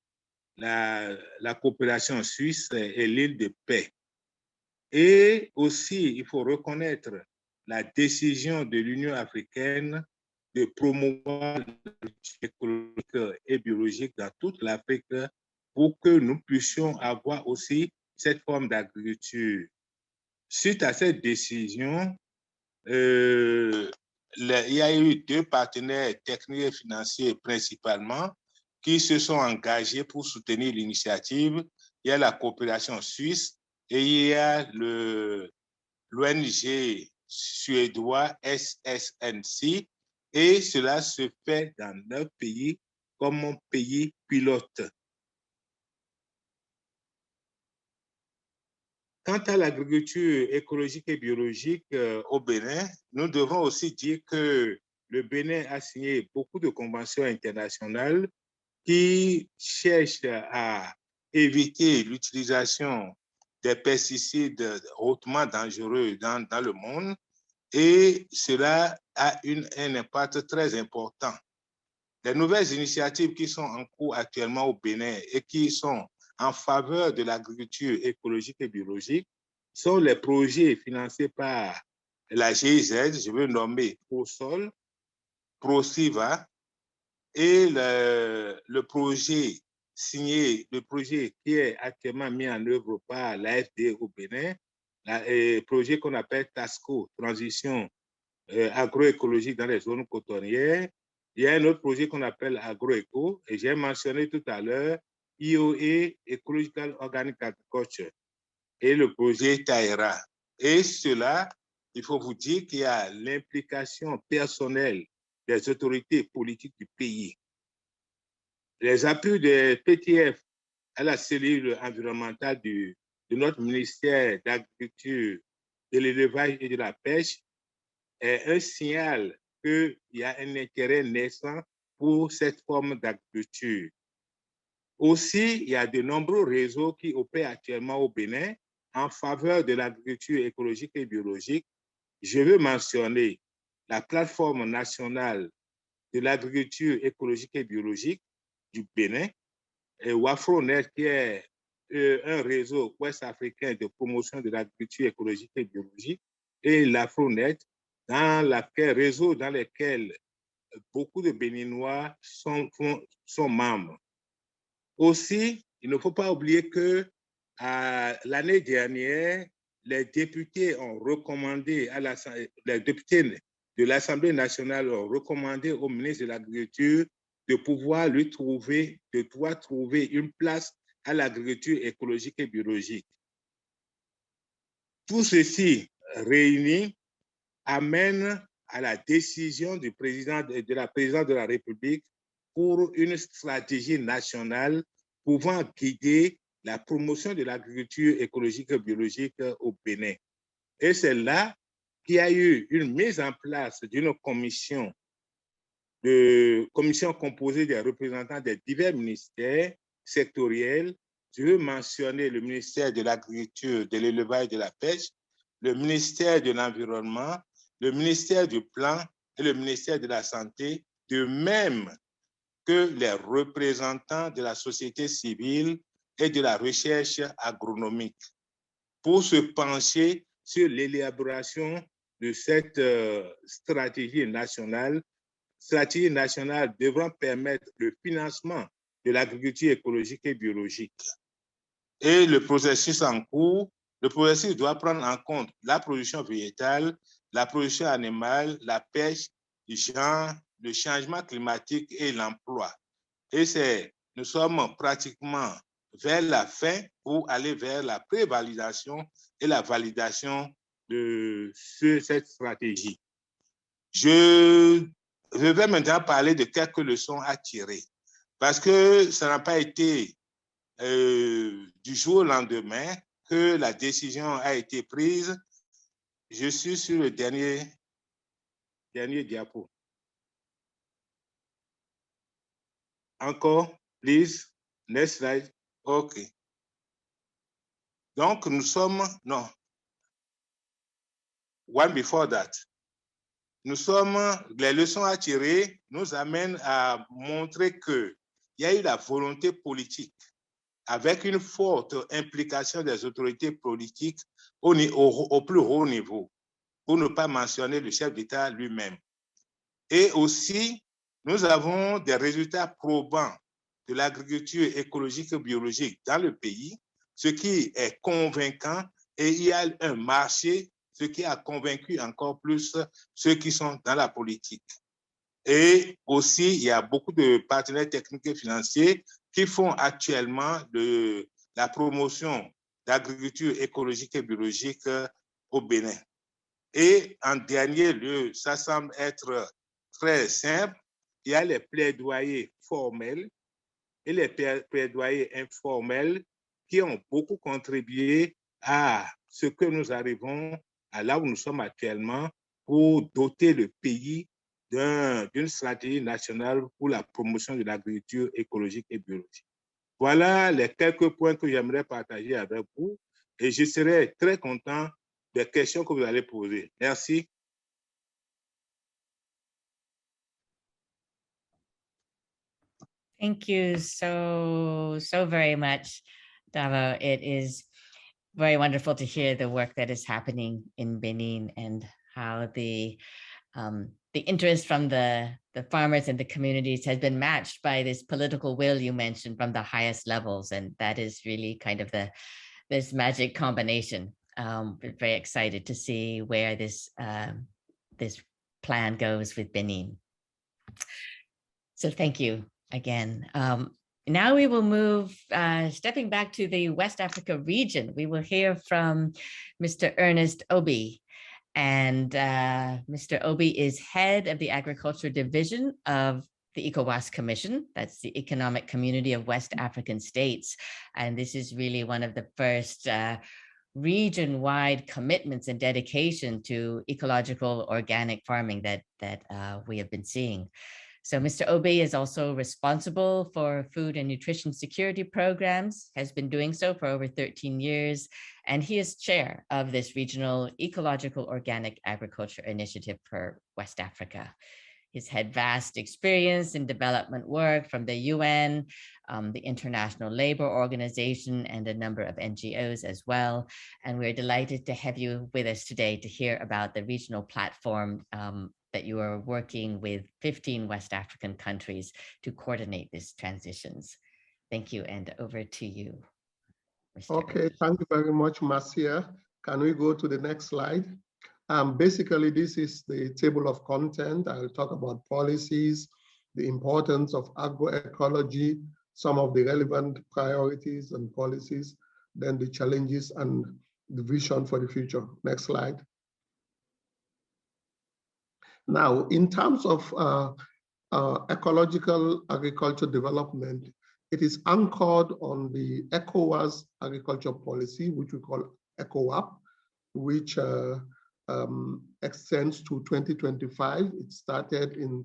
la coopération suisse et l'île de Paix. Et aussi, il faut reconnaître la décision de l'Union africaine de promouvoir l'agriculture écologique et biologique dans toute l'Afrique pour que nous puissions avoir aussi cette forme d'agriculture. Suite à cette décision, il y a eu 2 partenaires techniques et financiers principalement qui se sont engagés pour soutenir l'initiative. Il y a la coopération suisse et il y a l'ONG suédois SSNC, et cela se fait dans 9 pays comme un pays pilote. Quant à l'agriculture écologique et biologique au Bénin, nous devons aussi dire que le Bénin a signé beaucoup de conventions internationales qui cherchent à éviter l'utilisation des pesticides hautement dangereux dans le monde, et cela a un impact très important. Les nouvelles initiatives qui sont en cours actuellement au Bénin et qui sont en faveur de l'agriculture écologique et biologique sont les projets financés par la GIZ, je veux nommer ProSol, ProSiva, et le projet signé, le projet qui est actuellement mis en œuvre par l'AFD au Bénin, le projet qu'on appelle TASCO, Transition agroécologique dans les zones cotonnières. Il y a un autre projet qu'on appelle Agroeco, et j'ai mentionné tout à l'heure IOA, Ecological Organic Agriculture, et le projet TAERA. Et cela, il faut vous dire qu'il y a l'implication personnelle des autorités politiques du pays. Les appuis des PTF à la cellule environnementale de notre ministère d'Agriculture, de l'élevage et de la pêche est un signal qu'il y a un intérêt naissant pour cette forme d'agriculture. Aussi, il y a de nombreux réseaux qui opèrent actuellement au Bénin en faveur de l'agriculture écologique et biologique. Je veux mentionner la plateforme nationale de l'agriculture écologique et biologique du Bénin, et WAFRONET, qui est un réseau ouest-africain de promotion de l'agriculture écologique et biologique, et l'AFRONET, réseau dans lequel beaucoup de Béninois sont membres. Aussi, il ne faut pas oublier que l'année dernière, les députés ont recommandé les députés de l'Assemblée nationale ont recommandé au ministre de l'Agriculture de pouvoir trouver une place à l'agriculture écologique et biologique. Tout ceci réuni amène à la décision du président de la présidente de la République pour une stratégie nationale pouvant guider la promotion de l'agriculture écologique et biologique au Bénin. Et c'est là qu'il y a eu une mise en place d'une commission composée des représentants des divers ministères sectoriels. Je veux mentionner le ministère de l'Agriculture, de l'Élevage et de la Pêche, le ministère de l'Environnement, le ministère du Plan et le ministère de la Santé, de même que les représentants de la société civile et de la recherche agronomique, pour se pencher sur l'élaboration de cette stratégie nationale devant permettre le financement de l'agriculture écologique et biologique. Et le processus en cours, le processus doit prendre en compte la production végétale, la production animale, la pêche, le changement climatique et l'emploi. Et nous sommes pratiquement vers la fin pour aller vers la prévalidation et la validation de cette stratégie. Je vais maintenant parler de quelques leçons à tirer, parce que ça n'a pas été du jour au lendemain que la décision a été prise. Je suis sur le dernier diapo. Encore, please. Next slide. OK. Donc, nous sommes... Non. One before that. Les leçons à tirer nous amènent à montrer qu'il y a eu la volonté politique avec une forte implication des autorités politiques au plus haut niveau, pour ne pas mentionner le chef d'État lui-même. Et aussi, nous avons des résultats probants de l'agriculture écologique et biologique dans le pays, ce qui est convaincant, et il y a un marché, ce qui a convaincu encore plus ceux qui sont dans la politique. Et aussi, il y a beaucoup de partenaires techniques et financiers qui font actuellement la promotion d'agriculture écologique et biologique au Bénin. Et en dernier lieu, ça semble être très simple, il y a les plaidoyers formels et les plaidoyers informels qui ont beaucoup contribué à ce que nous arrivons à là où nous sommes actuellement pour doter le pays d'une stratégie nationale pour la promotion de l'agriculture écologique et biologique. Voilà les quelques points que j'aimerais partager avec vous et je serai très content des questions que vous allez poser. Merci. Thank you so very much, Davo. It is very wonderful to hear the work that is happening in Benin and how the interest from the farmers and the communities has been matched by this political will you mentioned from the highest levels. And that is really kind of this magic combination. We're very excited to see where this plan goes with Benin. So thank you again. Now we will move, stepping back to the West Africa region. We will hear from Mr. Ernest Obi. And Mr. Obi is head of the Agriculture Division of the ECOWAS Commission. That's the Economic Community of West African States. And this is really one of the first region-wide commitments and dedication to ecological organic farming that we have been seeing. So Mr. Obi is also responsible for food and nutrition security programs, has been doing so for over 13 years, and he is chair of this regional ecological organic agriculture initiative for West Africa. He's had vast experience in development work from the UN, the International Labour Organization, and a number of NGOs as well. And we're delighted to have you with us today to hear about the regional platform that you are working with 15 West African countries to coordinate these transitions. Thank you, and over to you, Mr. Okay, thank you very much, Marcia. Can we go to the next slide? Basically, this is the table of content. I'll talk about policies, the importance of agroecology, some of the relevant priorities and policies, then the challenges and the vision for the future. Next slide. Now, in terms of ecological agriculture development, it is anchored on the ECOWAS agriculture policy, which we call ECOWAP, which extends to 2025. It started in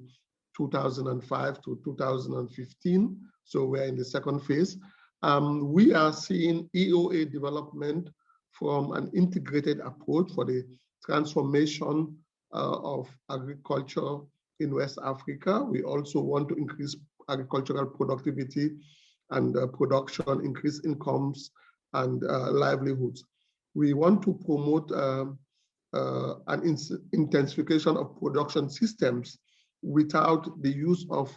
2005 to 2015, so we're in the second phase. We are seeing EOA development from an integrated approach for the transformation of agriculture in West Africa. We also want to increase agricultural productivity and production, increase incomes and livelihoods. We want to promote an intensification of production systems without the use of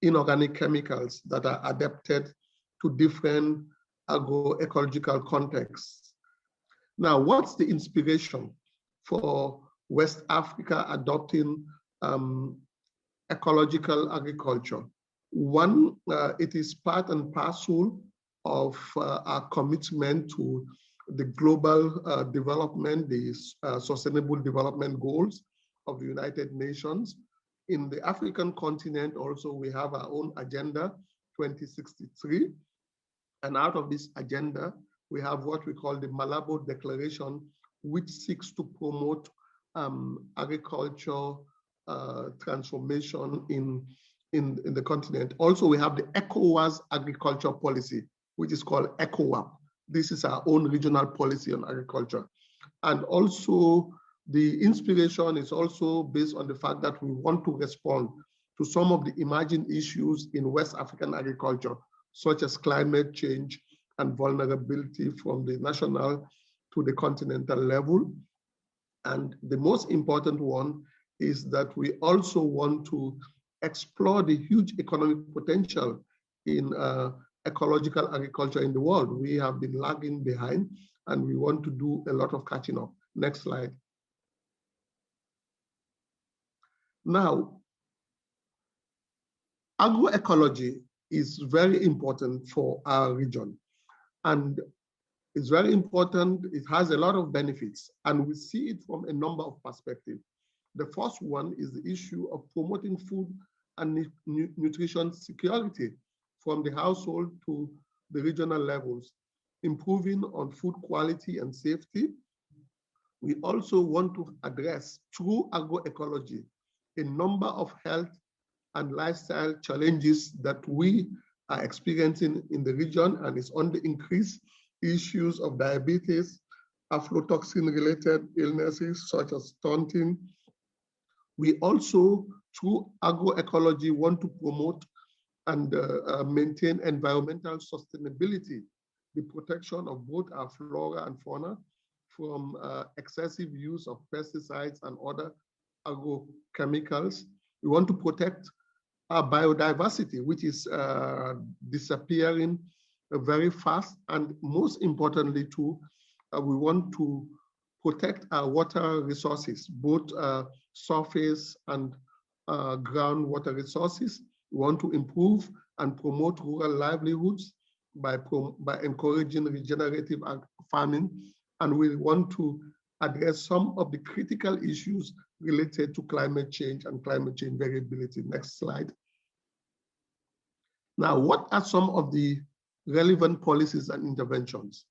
inorganic chemicals that are adapted to different agroecological contexts. Now, what's the inspiration for West Africa adopting ecological agriculture? One, it is part and parcel of our commitment to the global development, the sustainable development goals of the United Nations. In the African continent also, we have our own agenda 2063. And out of this agenda, we have what we call the Malabo Declaration, which seeks to promote agriculture transformation in the continent. Also, we have the ECOWAS agriculture policy, which is called ECOWAP. This is our own regional policy on agriculture. And also, the inspiration is also based on the fact that we want to respond to some of the emerging issues in West African agriculture, such as climate change and vulnerability from the national to the continental level. And the most important one is that we also want to explore the huge economic potential in ecological agriculture in the world. We have been lagging behind and we want to do a lot of catching up. Next slide. Now, agroecology is very important for our region, and it's very important. It has a lot of benefits, and we see it from a number of perspectives. The first one is the issue of promoting food and nutrition security from the household to the regional levels, improving on food quality and safety. We also want to address, through agroecology, a number of health and lifestyle challenges that we are experiencing in the region, and it's on the increase. Issues of diabetes, aflatoxin-related illnesses such as stunting. We also, through agroecology, want to promote and maintain environmental sustainability, the protection of both our flora and fauna from excessive use of pesticides and other agrochemicals. We want to protect our biodiversity, which is disappearing very fast. And most importantly, too, we want to protect our water resources, both surface and groundwater resources. We want to improve and promote rural livelihoods by encouraging regenerative farming. And we want to address some of the critical issues related to climate change and climate change variability. Next slide. Now, what are some of the relevant policies and interventions?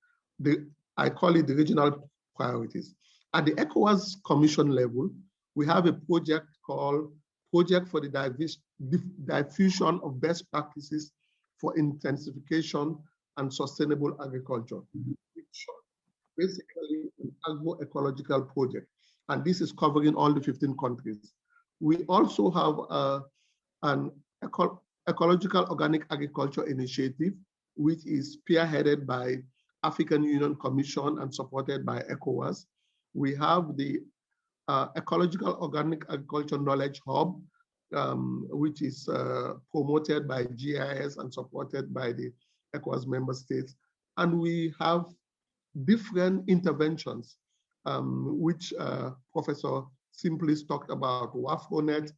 I call it the regional priorities. At the ECOWAS Commission level, we have a project called Project for the Diffusion of Best Practices for Intensification and Sustainable Agriculture, which is basically an agroecological project. And this is covering all the 15 countries. We also have an ecological organic agriculture initiative, which is spearheaded by African Union Commission and supported by ECOWAS. We have the Ecological Organic Agriculture Knowledge Hub, which is promoted by GIS and supported by the ECOWAS member states. And we have different interventions, which Professor Simplis talked about, WAFRONET,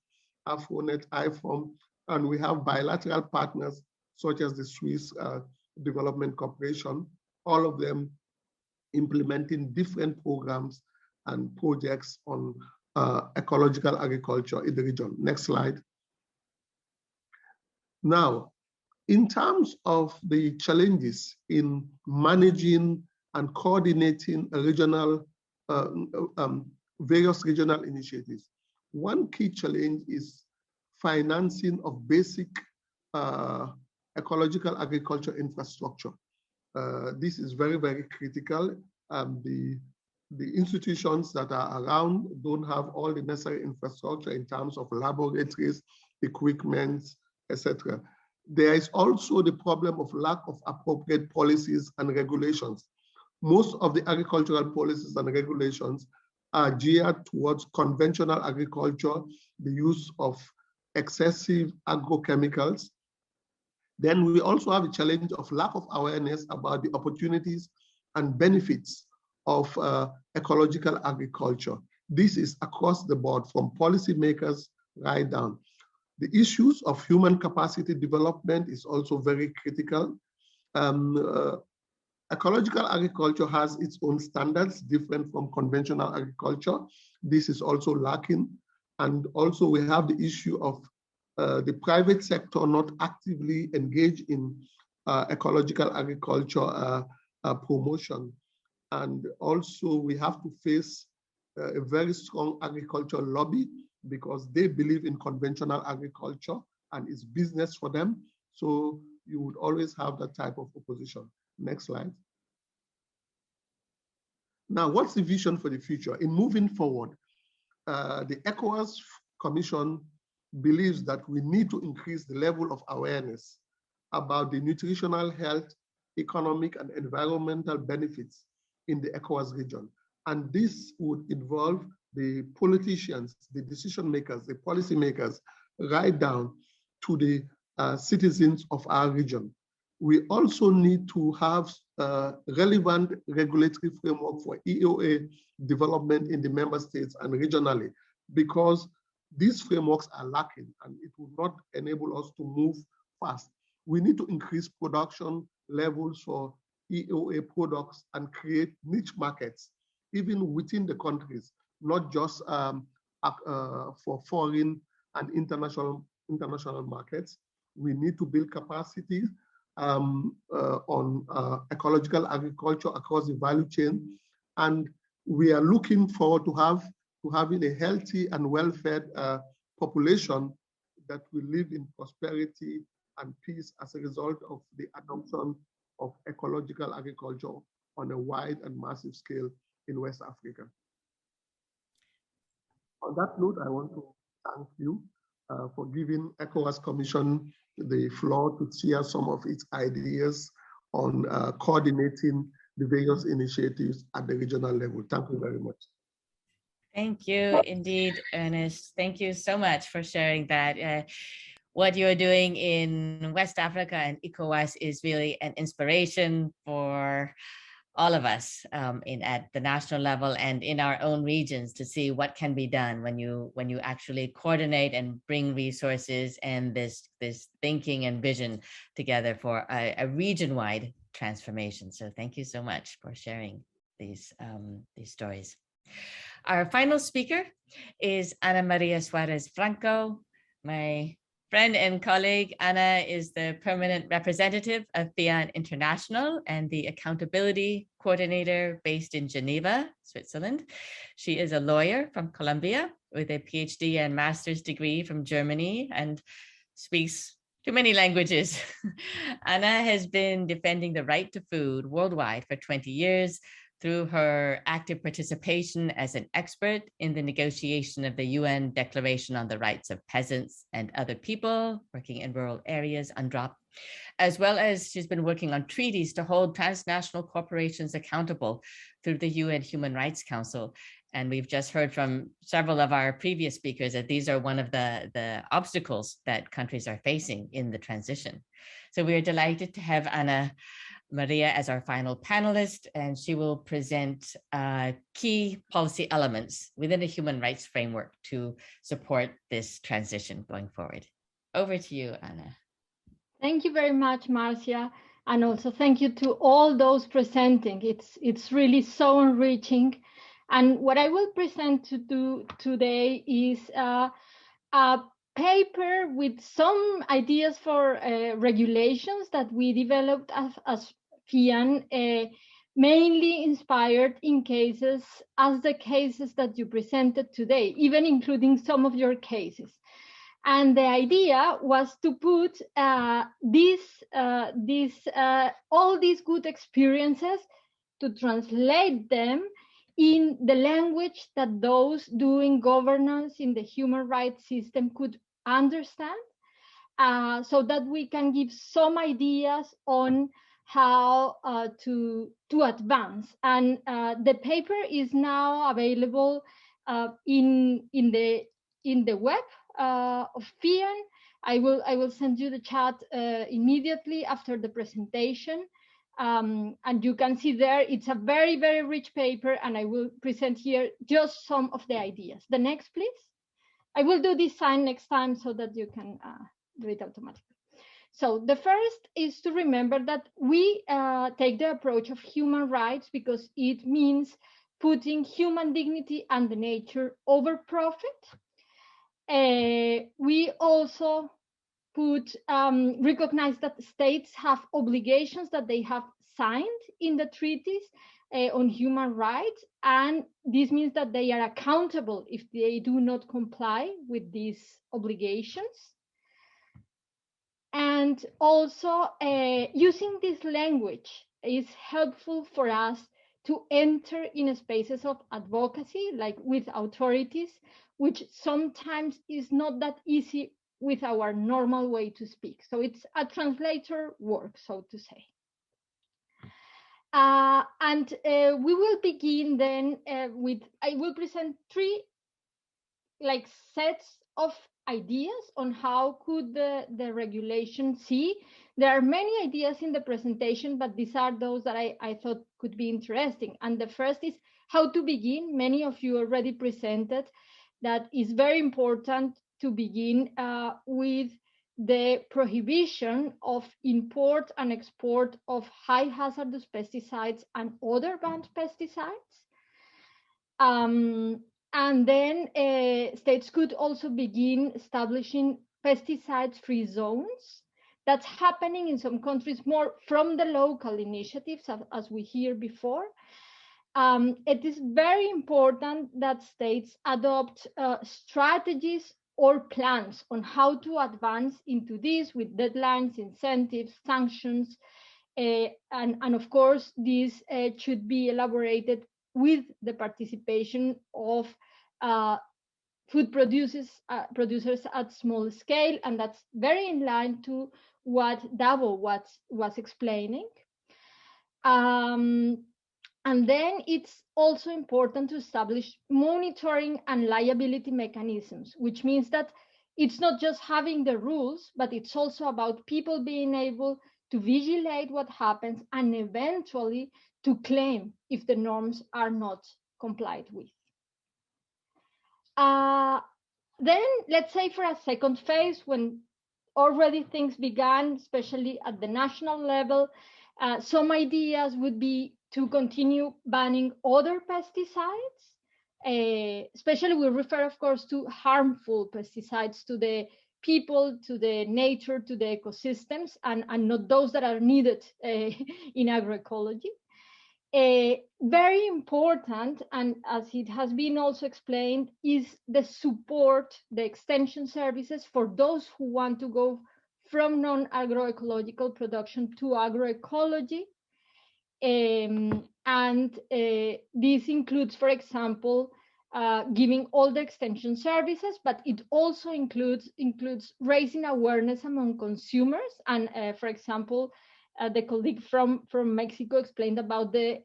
AFRONET, IFOM, and we have bilateral partners such as the Swiss Development Corporation, all of them implementing different programs and projects on ecological agriculture in the region. Next slide. Now, in terms of the challenges in managing and coordinating a regional, various regional initiatives, one key challenge is financing of basic ecological agriculture infrastructure. This is very, very critical. The institutions that are around don't have all the necessary infrastructure in terms of laboratories, equipment, etc. There is also the problem of lack of appropriate policies and regulations. Most of the agricultural policies and regulations are geared towards conventional agriculture, the use of excessive agrochemicals. Then we also have a challenge of lack of awareness about the opportunities and benefits of ecological agriculture. This is across the board from policymakers right down. The issues of human capacity development is also very critical. Ecological agriculture has its own standards different from conventional agriculture. This is also lacking. And also we have the issue of the private sector not actively engaged in ecological agriculture promotion. And also we have to face a very strong agricultural lobby because they believe in conventional agriculture and it's business for them. So you would always have that type of opposition. Next slide. Now, what's the vision for the future? In moving forward, the ECOWAS Commission believes that we need to increase the level of awareness about the nutritional health, economic and environmental benefits in the ECOWAS region. And this would involve the politicians, the decision makers, the policy makers, right down to the citizens of our region. We also need to have relevant regulatory framework for EOA development in the member states and regionally, because these frameworks are lacking and it will not enable us to move fast. We need to increase production levels for EOA products and create niche markets, even within the countries, not just for foreign and international markets. We need to build capacity on ecological agriculture across the value chain. And we are looking forward to having a healthy and well-fed population that will live in prosperity and peace as a result of the adoption of ecological agriculture on a wide and massive scale in West Africa. On that note, I want to thank you for giving ECOWAS Commission the floor to share some of its ideas on coordinating the various initiatives at the regional level. Thank you very much. Thank you indeed, Ernest. Thank you so much for sharing that. What you're doing in West Africa and ECOWAS is really an inspiration for all of us at the national level and in our own regions to see what can be done when you actually coordinate and bring resources and this thinking and vision together for a region-wide transformation. So thank you so much for sharing these stories. Our final speaker is Ana Maria Suarez Franco. My friend and colleague, Ana is the permanent representative of FIAN International and the accountability coordinator based in Geneva, Switzerland. She is a lawyer from Colombia with a PhD and master's degree from Germany and speaks too many languages. Ana has been defending the right to food worldwide for 20 years through her active participation as an expert in the negotiation of the UN Declaration on the Rights of Peasants and Other People working in rural areas, UNDROP, as well as she's been working on treaties to hold transnational corporations accountable through the UN Human Rights Council. And we've just heard from several of our previous speakers that these are one of the obstacles that countries are facing in the transition. So we are delighted to have Ana Maria as our final panelist, and she will present key policy elements within a human rights framework to support this transition going forward. Over to you, Ana. Thank you very much, Marcia. And also thank you to all those presenting. It's really so enriching. And what I will present to do today is a paper with some ideas for regulations that we developed as FIAN, mainly inspired in cases as the cases that you presented today, even including some of your cases. And the idea was to put all these good experiences, to translate them in the language that those doing governance in the human rights system could understand, so that we can give some ideas on how to advance. And the paper is now available in the web of FIAN. I will send you the chat immediately after the presentation. And you can see there, it's a very, very rich paper, and I will present here just some of the ideas. The next, please. I will do this sign next time so that you can do it automatically. So the first is to remember that we take the approach of human rights because it means putting human dignity and the nature over profit. We also recognize that states have obligations that they have signed in the treaties on human rights, and this means that they are accountable if they do not comply with these obligations. And also using this language is helpful for us to enter in spaces of advocacy, like with authorities, which sometimes is not that easy with our normal way to speak. So it's a translator work, so to say. And we will begin then I will present three sets of ideas on how could the regulation see. There are many ideas in the presentation, but these are those that I thought could be interesting. And the first is how to begin. Many of you already presented that is very important to begin with the prohibition of import and export of high hazardous pesticides and other banned pesticides. And then states could also begin establishing pesticide-free zones. That's happening in some countries more from the local initiatives, as we hear before. It is very important that states adopt strategies or plans on how to advance into this with deadlines, incentives, sanctions, and of course, this should be elaborated with the participation of food producers at small scale, and that's very in line to what Davo was explaining. And then it's also important to establish monitoring and liability mechanisms, which means that it's not just having the rules, but it's also about people being able to vigilate what happens and eventually to claim if the norms are not complied with. Then let's say for a second phase, when already things began, especially at the national level, some ideas would be to continue banning other pesticides, especially we refer, of course, to harmful pesticides to the people, to the nature, to the ecosystems, and not those that are needed in agroecology. Very important, and as it has been also explained, is the support, the extension services for those who want to go from non-agroecological production to agroecology. And this includes, for example, giving all the extension services, but it also includes raising awareness among consumers. And for example, the colleague from Mexico explained about the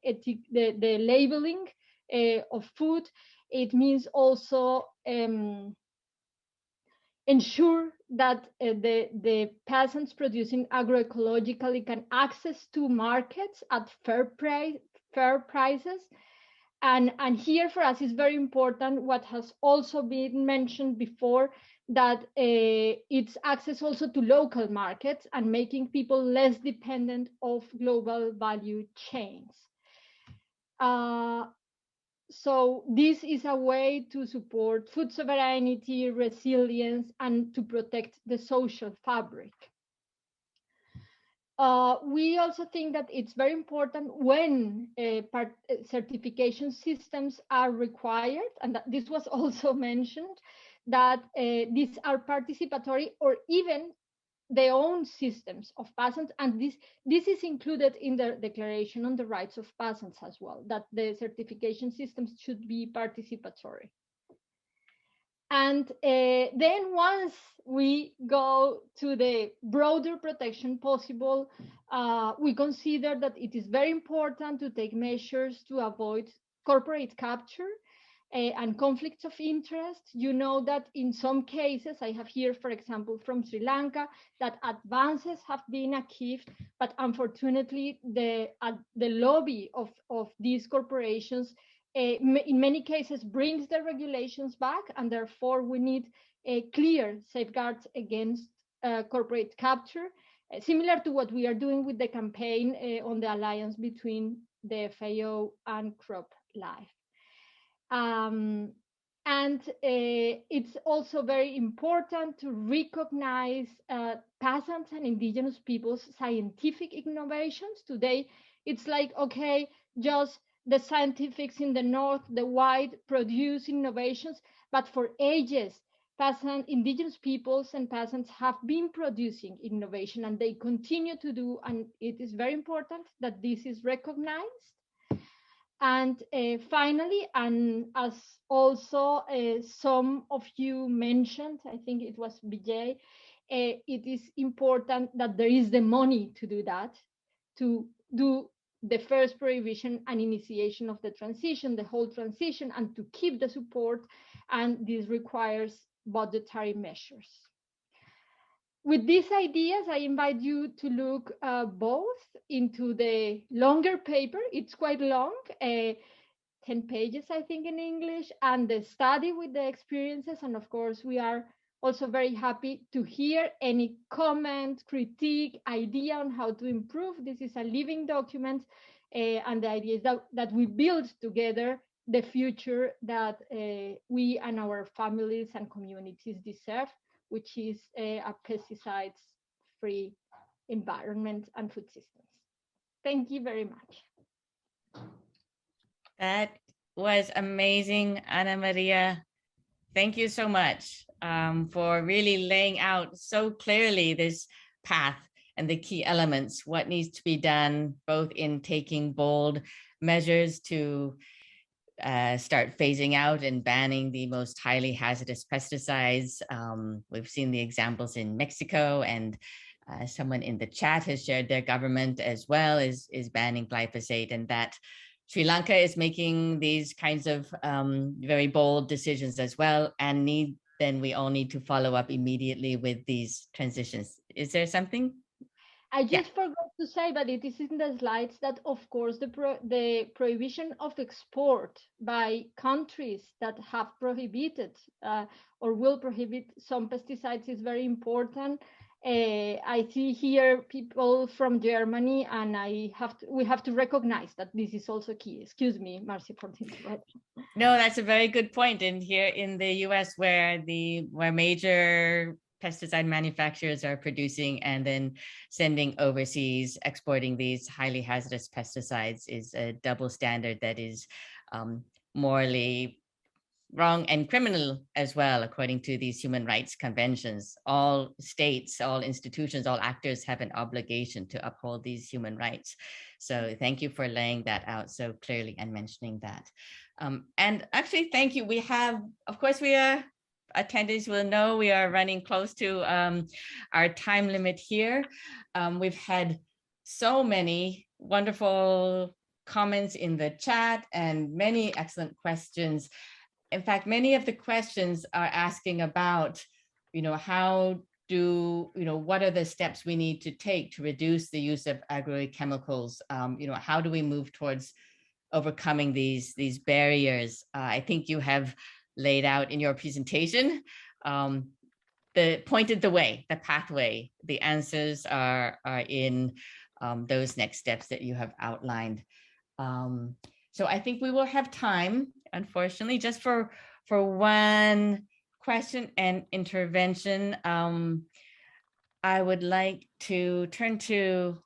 labeling of food. It means also ensure that the peasants producing agroecologically can access to markets at fair prices. And here for us is very important what has also been mentioned before, that it's access also to local markets and making people less dependent of global value chains. So this is a way to support food sovereignty, resilience, and to protect the social fabric. We also think that it's very important when certification systems are required, and that this was also mentioned, that these are participatory or even their own systems of peasants, and this is included in the Declaration on the Rights of Peasants as well, that the certification systems should be participatory. And then once we go to the broader protection possible, we consider that it is very important to take measures to avoid corporate capture and conflicts of interest. You know that in some cases, I have here, for example, from Sri Lanka, that advances have been achieved, but unfortunately, the lobby of these corporations in many cases brings the regulations back, and therefore we need clear safeguards against corporate capture, similar to what we are doing with the campaign on the alliance between the FAO and CropLife. And it's also very important to recognize peasants and indigenous peoples' scientific innovations. Today, it's like, okay, just the scientifics in the north, the white, produce innovations, but for ages, indigenous peoples and peasants have been producing innovation, and they continue to do, and it is very important that this is recognized. And finally, and as also some of you mentioned, I think it was Vijay, it is important that there is the money to do that, to do the first prohibition and initiation of the transition, the whole transition, and to keep the support. And this requires budgetary measures. With these ideas, I invite you to look both into the longer paper. It's quite long, 10 pages, I think, in English, and the study with the experiences. And of course, we are also very happy to hear any comment, critique, idea on how to improve. This is a living document, and the idea is that we build together the future that we and our families and communities deserve, which is a pesticides-free environment and food systems. Thank you very much. That was amazing, Ana Maria. Thank you so much for really laying out so clearly this path and the key elements, what needs to be done, both in taking bold measures to start phasing out and banning the most highly hazardous pesticides. We've seen the examples in Mexico, and someone in the chat has shared their government as well is banning glyphosate, and that Sri Lanka is making these kinds of very bold decisions as well, and then we all need to follow up immediately with these transitions. Is there something? I just forgot to say, but it is in the slides, that of course the prohibition of export by countries that have prohibited or will prohibit some pesticides is very important. I see here people from Germany, and we have to recognize that this is also key. Excuse me, Marcy, for the interruption. No, that's a very good point. And here in the US, where major pesticide manufacturers are producing and then sending overseas, exporting these highly hazardous pesticides is a double standard that is morally wrong and criminal as well, according to these human rights conventions. All states, all institutions, all actors have an obligation to uphold these human rights. So thank you for laying that out so clearly and mentioning that. And actually, thank you. We have, of course, attendees will know we are running close to our time limit here. We've had so many wonderful comments in the chat and many excellent questions. In fact, many of the questions are asking about, what are the steps we need to take to reduce the use of agrochemicals? How do we move towards overcoming these barriers? I think you have laid out in your presentation, pointed the way, the pathway. The answers are in those next steps that you have outlined. So I think we will have time, unfortunately, just for one question and intervention. I would like to turn to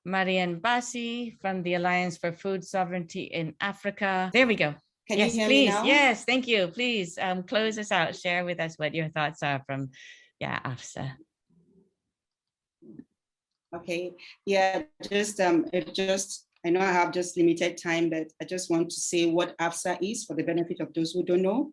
Marianne Bassi from the Alliance for Food Sovereignty in Africa. There we go. Can yes, you hear please. me now? Yes, thank you. Please close us out. Share with us what your thoughts are from, AFSA. Okay. Yeah, I know I have just limited time, but I just want to say what AFSA is for the benefit of those who don't know.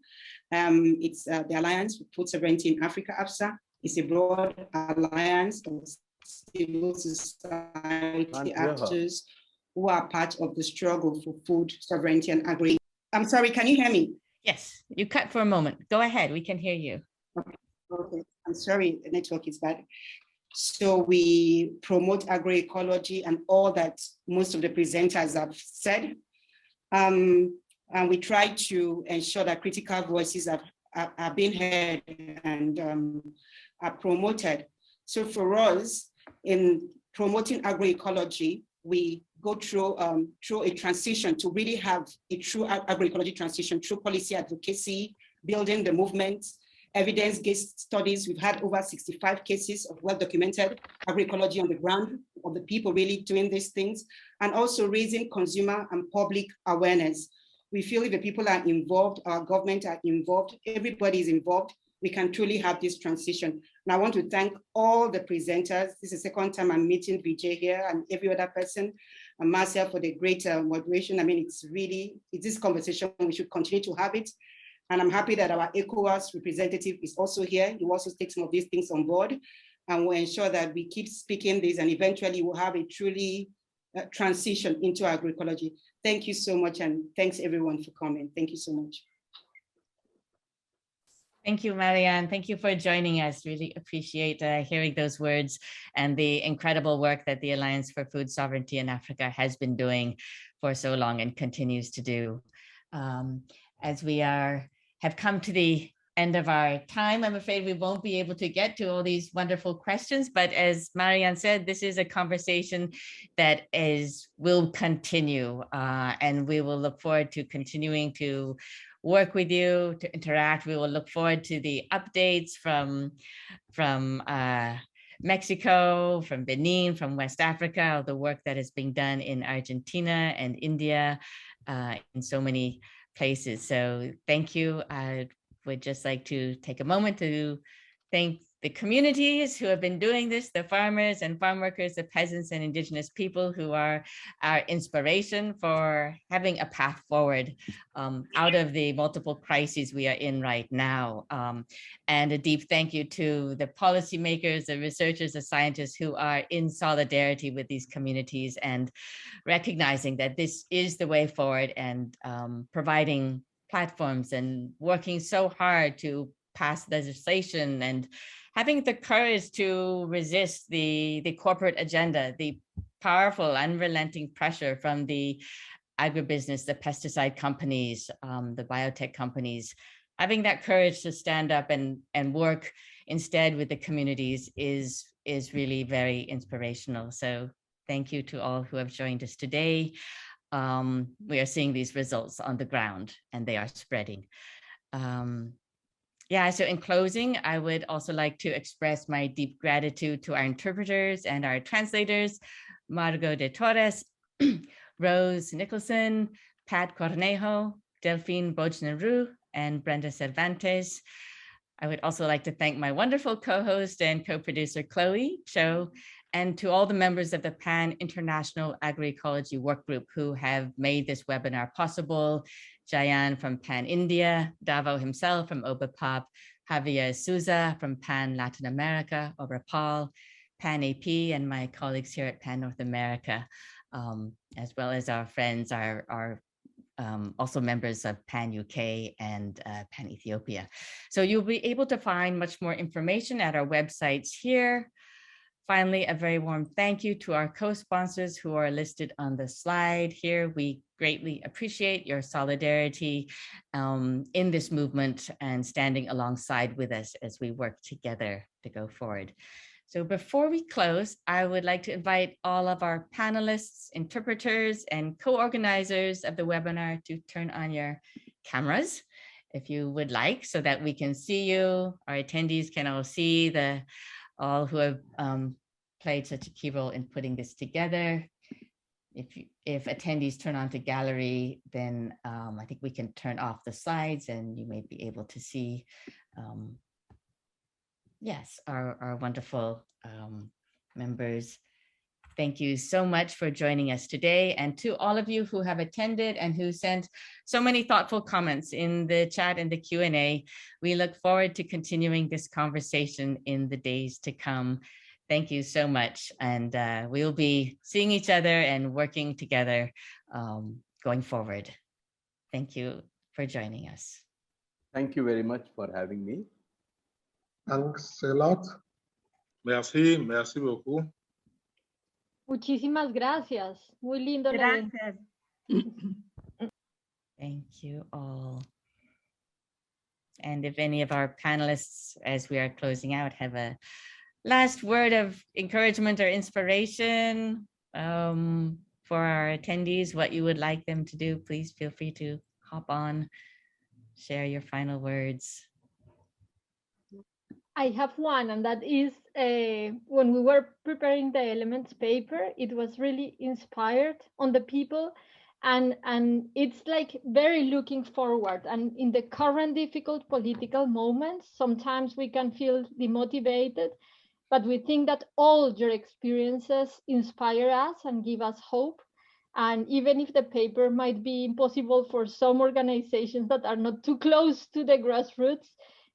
It's the Alliance for Food Sovereignty in Africa. AFSA is a broad alliance of civil society actors who are part of the struggle for food sovereignty and agri. I'm sorry, can you hear me? Yes, you cut for a moment. Go ahead, we can hear you. Okay. I'm sorry, the network is bad. So we promote agroecology and all that most of the presenters have said. And we try to ensure that critical voices are being heard and are promoted. So for us, in promoting agroecology, we go through a transition to really have a true agroecology transition through policy advocacy, building the movement, evidence-based studies. We've had over 65 cases of well-documented agroecology on the ground, of the people really doing these things, and also raising consumer and public awareness. We feel if the people are involved, our government are involved, everybody is involved, we can truly have this transition. And I want to thank all the presenters. This is the second time I'm meeting Vijay here and every other person, and Marcia for the great moderation. I mean, it's this conversation, we should continue to have it. And I'm happy that our ECOWAS representative is also here. He also takes some of these things on board, and we'll ensure that we keep speaking this, and eventually we'll have a truly transition into agroecology. Thank you so much, and thanks everyone for coming. Thank you so much. Thank you, Marianne. Thank you for joining us. Really appreciate hearing those words and the incredible work that the Alliance for Food Sovereignty in Africa has been doing for so long and continues to do. As we have come to the end of our time, I'm afraid we won't be able to get to all these wonderful questions, but as Marianne said, this is a conversation that will continue, and we will look forward to continuing to work with you, to interact. We will look forward to the updates from Mexico, from Benin, from West Africa, all the work that is being done in Argentina and India, in so many places. So thank you. I would just like to take a moment to thank the communities who have been doing this, the farmers and farm workers, the peasants and indigenous people who are our inspiration for having a path forward out of the multiple crises we are in right now. And a deep thank you to the policymakers, the researchers, the scientists who are in solidarity with these communities and recognizing that this is the way forward, and providing platforms and working so hard to pass legislation and having the courage to resist the corporate agenda, the powerful, unrelenting pressure from the agribusiness, the pesticide companies, the biotech companies. Having that courage to stand up and work instead with the communities is really very inspirational. So thank you to all who have joined us today. We are seeing these results on the ground and they are spreading. Yeah, so in closing, I would also like to express my deep gratitude to our interpreters and our translators, Margot de Torres, Rose Nicholson, Pat Cornejo, Delphine Bojnaru, and Brenda Cervantes. I would also like to thank my wonderful co-host and co-producer, Chloe Cho, and to all the members of the Pan International Agroecology Work Group who have made this webinar possible. Jayan from Pan India, Davo himself from OBAPOP, Javier Souza from Pan Latin America, OBAPAL, Pan AP, and my colleagues here at Pan North America, as well as our friends are also members of Pan UK and Pan Ethiopia. So you'll be able to find much more information at our websites here. Finally, a very warm thank you to our co-sponsors who are listed on the slide here. We greatly appreciate your solidarity in this movement and standing alongside with us as we work together to go forward. So before we close, I would like to invite all of our panelists, interpreters, and co-organizers of the webinar to turn on your cameras if you would like, so that we can see you. Our attendees can all see all who have played such a key role in putting this together. If attendees turn on to gallery, then I think we can turn off the slides and you may be able to see, yes, our wonderful members. Thank you so much for joining us today. And to all of you who have attended and who sent so many thoughtful comments in the chat and the Q&A, we look forward to continuing this conversation in the days to come. Thank you so much. And we'll be seeing each other and working together going forward. Thank you for joining us. Thank you very much for having me. Thanks a lot. Merci, merci beaucoup. Muchísimas gracias. Muy lindo el evento. Gracias. Thank you all. And if any of our panelists, as we are closing out, have a last word of encouragement or inspiration for our attendees, what you would like them to do, please feel free to hop on, share your final words. I have one, and that is when we were preparing the elements paper, it was really inspired on the people, and it's like very looking forward. And in the current difficult political moments, sometimes we can feel demotivated, but we think that all your experiences inspire us and give us hope. And even if the paper might be impossible for some organizations that are not too close to the grassroots,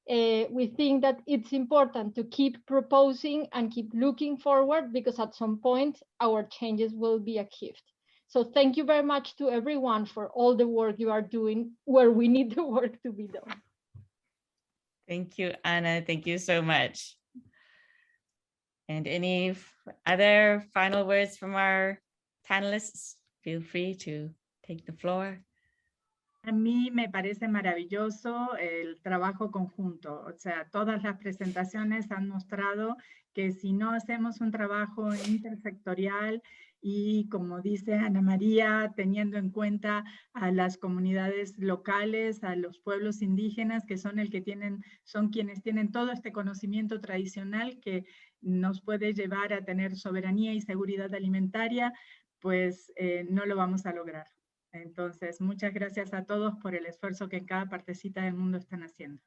we think that it's important to keep proposing and keep looking forward, because at some point our changes will be achieved. So thank you very much to everyone for all the work you are doing where we need the work to be done. Thank you, Ana. Thank you so much. And any other final words from our panelists? Feel free to take the floor. A mí me parece maravilloso el trabajo conjunto. O sea, todas las presentaciones han mostrado que si no hacemos un trabajo intersectorial y, como dice Ana María, teniendo en cuenta a las comunidades locales, a los pueblos indígenas, que son quienes tienen todo este conocimiento tradicional que nos puede llevar a tener soberanía y seguridad alimentaria, pues no lo vamos a lograr. Entonces, muchas gracias a todos por el esfuerzo que en cada partecita del mundo están haciendo.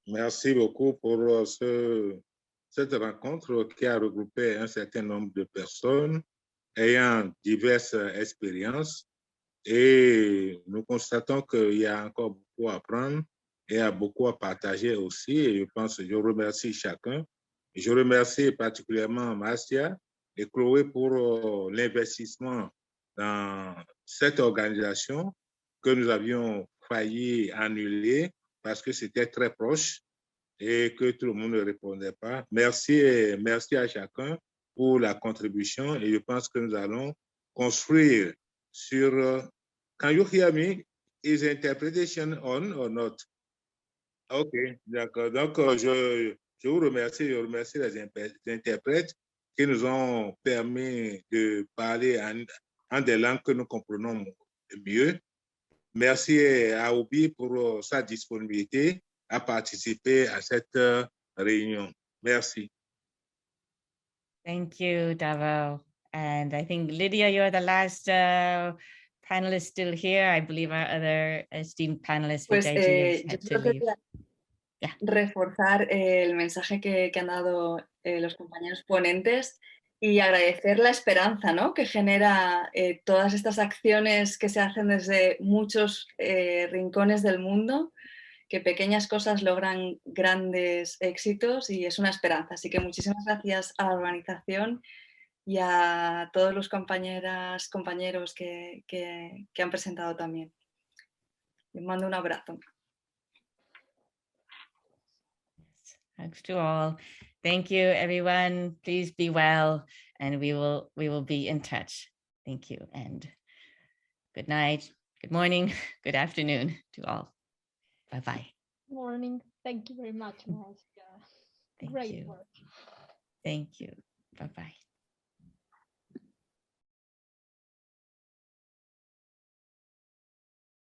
Merci beaucoup pour cette rencontre qui a regroupé un certain nombre de personnes ayant diverses expériences, et nous constatons qu'il y a encore beaucoup à apprendre et à beaucoup à partager aussi. Et je remercie chacun. Je remercie particulièrement Marcia et Chloé pour l'investissement dans cette organisation que nous avions failli annuler parce que c'était très proche et que tout le monde ne répondait pas. Merci et merci à chacun pour la contribution, et je pense que nous allons construire sur can you hear me? Is interpretation on or not? OK, d'accord. Donc, je vous remercie, je remercie les interprètes qui nous ont permis de parler en des langues que nous comprenons mieux. Merci à Obi pour sa disponibilité à participer à cette réunion. Merci. Thank you, Davo. And I think, Lydia, you're the last panelist still here. I believe our other esteemed panelist, Pues Vijay, yo had to creo que leave. Yeah. Reforzar el mensaje que han dado los compañeros ponentes y agradecer la esperanza, ¿no?, que genera todas estas acciones que se hacen desde muchos rincones del mundo, que pequeñas cosas logran grandes éxitos, y es una esperanza. Así que muchísimas gracias a la organización y a todos los compañeros que han presentado también. Les mando un abrazo. Thanks to all. Thank you, everyone. Please be well, and we will be in touch. Thank you, and good night, good morning, good afternoon to all. Bye-bye. Morning. Thank you very much, Marcia. Great work. Thank you. Bye-bye.